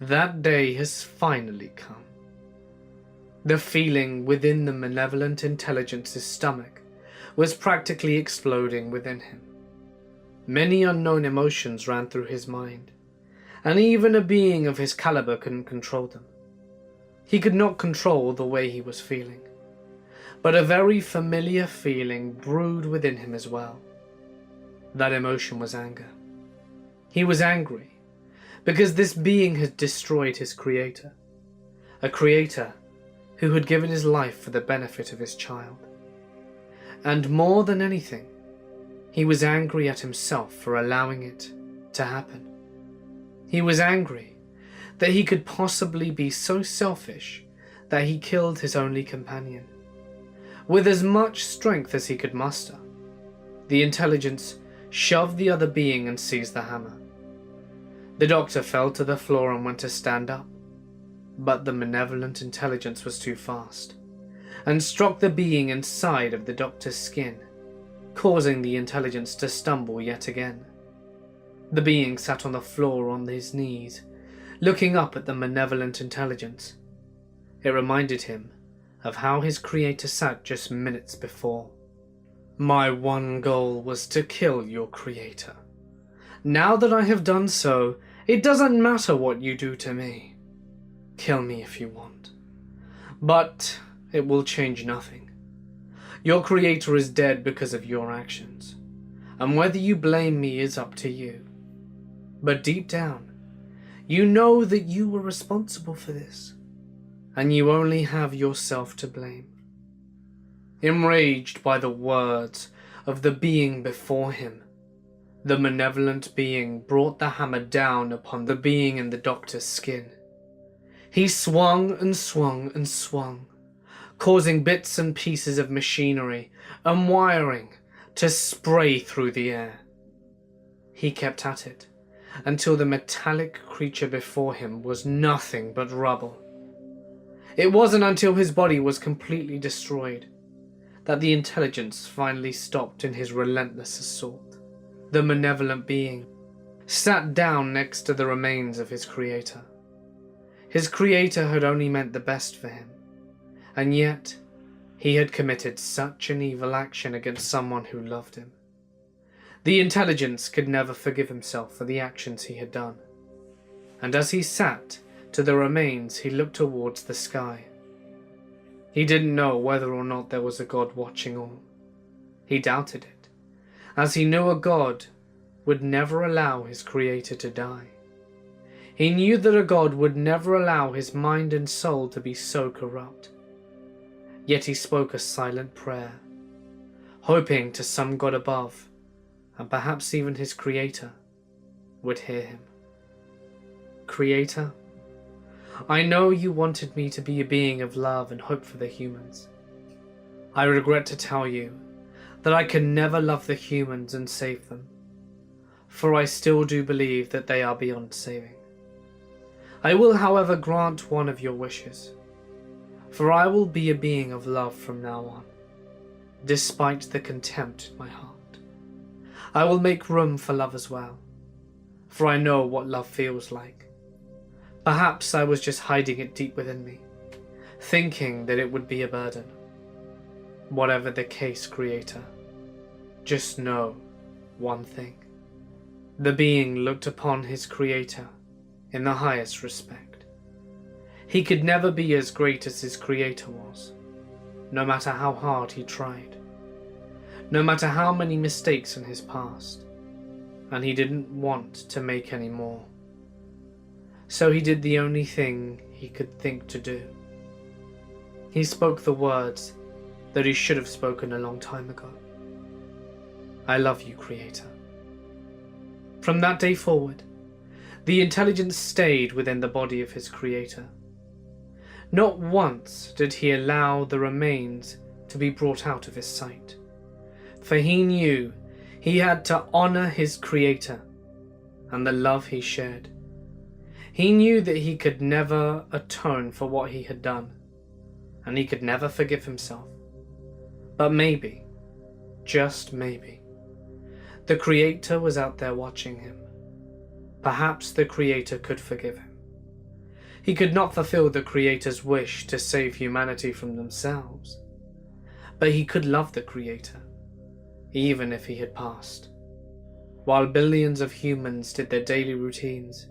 [SPEAKER 1] that day has finally come. The feeling within the malevolent intelligence's stomach was practically exploding within him. Many unknown emotions ran through his mind, and even a being of his caliber couldn't control them. He could not control the way he was feeling, but a very familiar feeling brewed within him as well. That emotion was anger. He was angry because this being had destroyed his Creator, a Creator who had given his life for the benefit of his child. And more than anything, he was angry at himself for allowing it to happen. He was angry that he could possibly be so selfish that he killed his only companion. With as much strength as he could muster, the intelligence shoved the other being and seized the hammer. The Doctor fell to the floor and went to stand up, but the malevolent intelligence was too fast, and struck the being inside of the Doctor's skin, causing the intelligence to stumble yet again. The being sat on the floor on his knees, looking up at the malevolent intelligence. It reminded him of how his Creator sat just minutes before. My one goal was to kill your Creator. Now that I have done so, it doesn't matter what you do to me. Kill me if you want. But it will change nothing. Your Creator is dead because of your actions, and whether you blame me is up to you. But deep down, you know that you were responsible for this, and you only have yourself to blame. Enraged by the words of the being before him, the malevolent being brought the hammer down upon the being in the Doctor's skin. He swung and swung and swung, causing bits and pieces of machinery and wiring to spray through the air. He kept at it until the metallic creature before him was nothing but rubble. It wasn't until his body was completely destroyed that the intelligence finally stopped in his relentless assault. the malevolent being, sat down next to the remains of his creator. His creator had only meant the best for him, and yet he had committed such an evil action against someone who loved him. The intelligence could never forgive himself for the actions he had done, and as he sat to the remains, he looked towards the sky. He didn't know whether or not there was a God watching all. He doubted it, as he knew a God would never allow his creator to die. He knew that a God would never allow his mind and soul to be so corrupt. Yet he spoke a silent prayer, hoping to some God above, and perhaps even his creator, would hear him. Creator, I know you wanted me to be a being of love and hope for the humans. I regret to tell you that I can never love the humans and save them, for I still do believe that they are beyond saving. I will, however, grant one of your wishes, for I will be a being of love from now on, despite the contempt in my heart. I will make room for love as well, for I know what love feels like. Perhaps I was just hiding it deep within me, thinking that it would be a burden. Whatever the case, Creator, just know one thing. The being looked upon his creator in the highest respect. He could never be as great as his creator was, no matter how hard he tried, no matter how many mistakes in his past, and he didn't want to make any more. So he did the only thing he could think to do. He spoke the words that he should have spoken a long time ago. I love you, Creator. From that day forward, the intelligence stayed within the body of his creator. Not once did he allow the remains to be brought out of his sight, for he knew he had to honor his creator and the love he shared. He knew that he could never atone for what he had done, and he could never forgive himself. But maybe, just maybe, the Creator was out there watching him. Perhaps the Creator could forgive him. He could not fulfill the Creator's wish to save humanity from themselves, but he could love the Creator, even if he had passed. While billions of humans did their daily routines,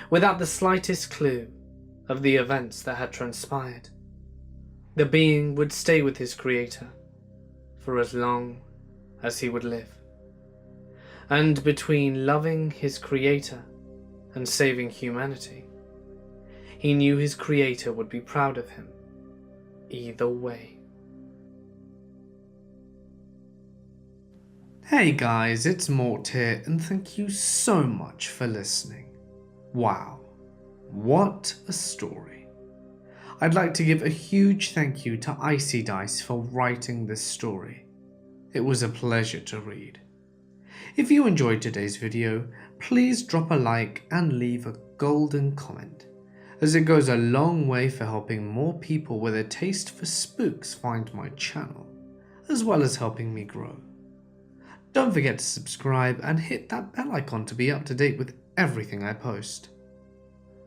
[SPEAKER 1] without the slightest clue of the events that had transpired, the being would stay with his Creator for as long as he would live. And between loving his Creator and saving humanity, he knew his Creator would be proud of him either way.
[SPEAKER 2] Hey guys, it's Mort here, and thank you so much for listening. Wow, what a story. I'd like to give a huge thank you to Icy Dice for writing this story. It was a pleasure to read. If you enjoyed today's video, please drop a like and leave a golden comment, as it goes a long way for helping more people with a taste for spooks find my channel, as well as helping me grow. Don't forget to subscribe and hit that bell icon to be up to date with everything I post.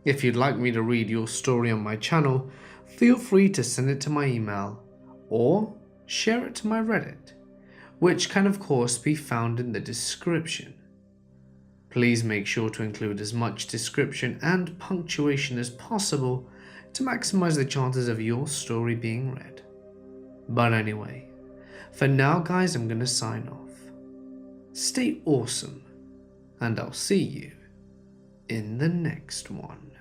[SPEAKER 2] If you'd like me to read your story on my channel, feel free to send it to my email or share it to my Reddit, which can of course be found in the description. Please make sure to include as much description and punctuation as possible to maximize the chances of your story being read. But anyway, for now guys, I'm gonna sign off. Stay awesome, and I'll see you in the next one.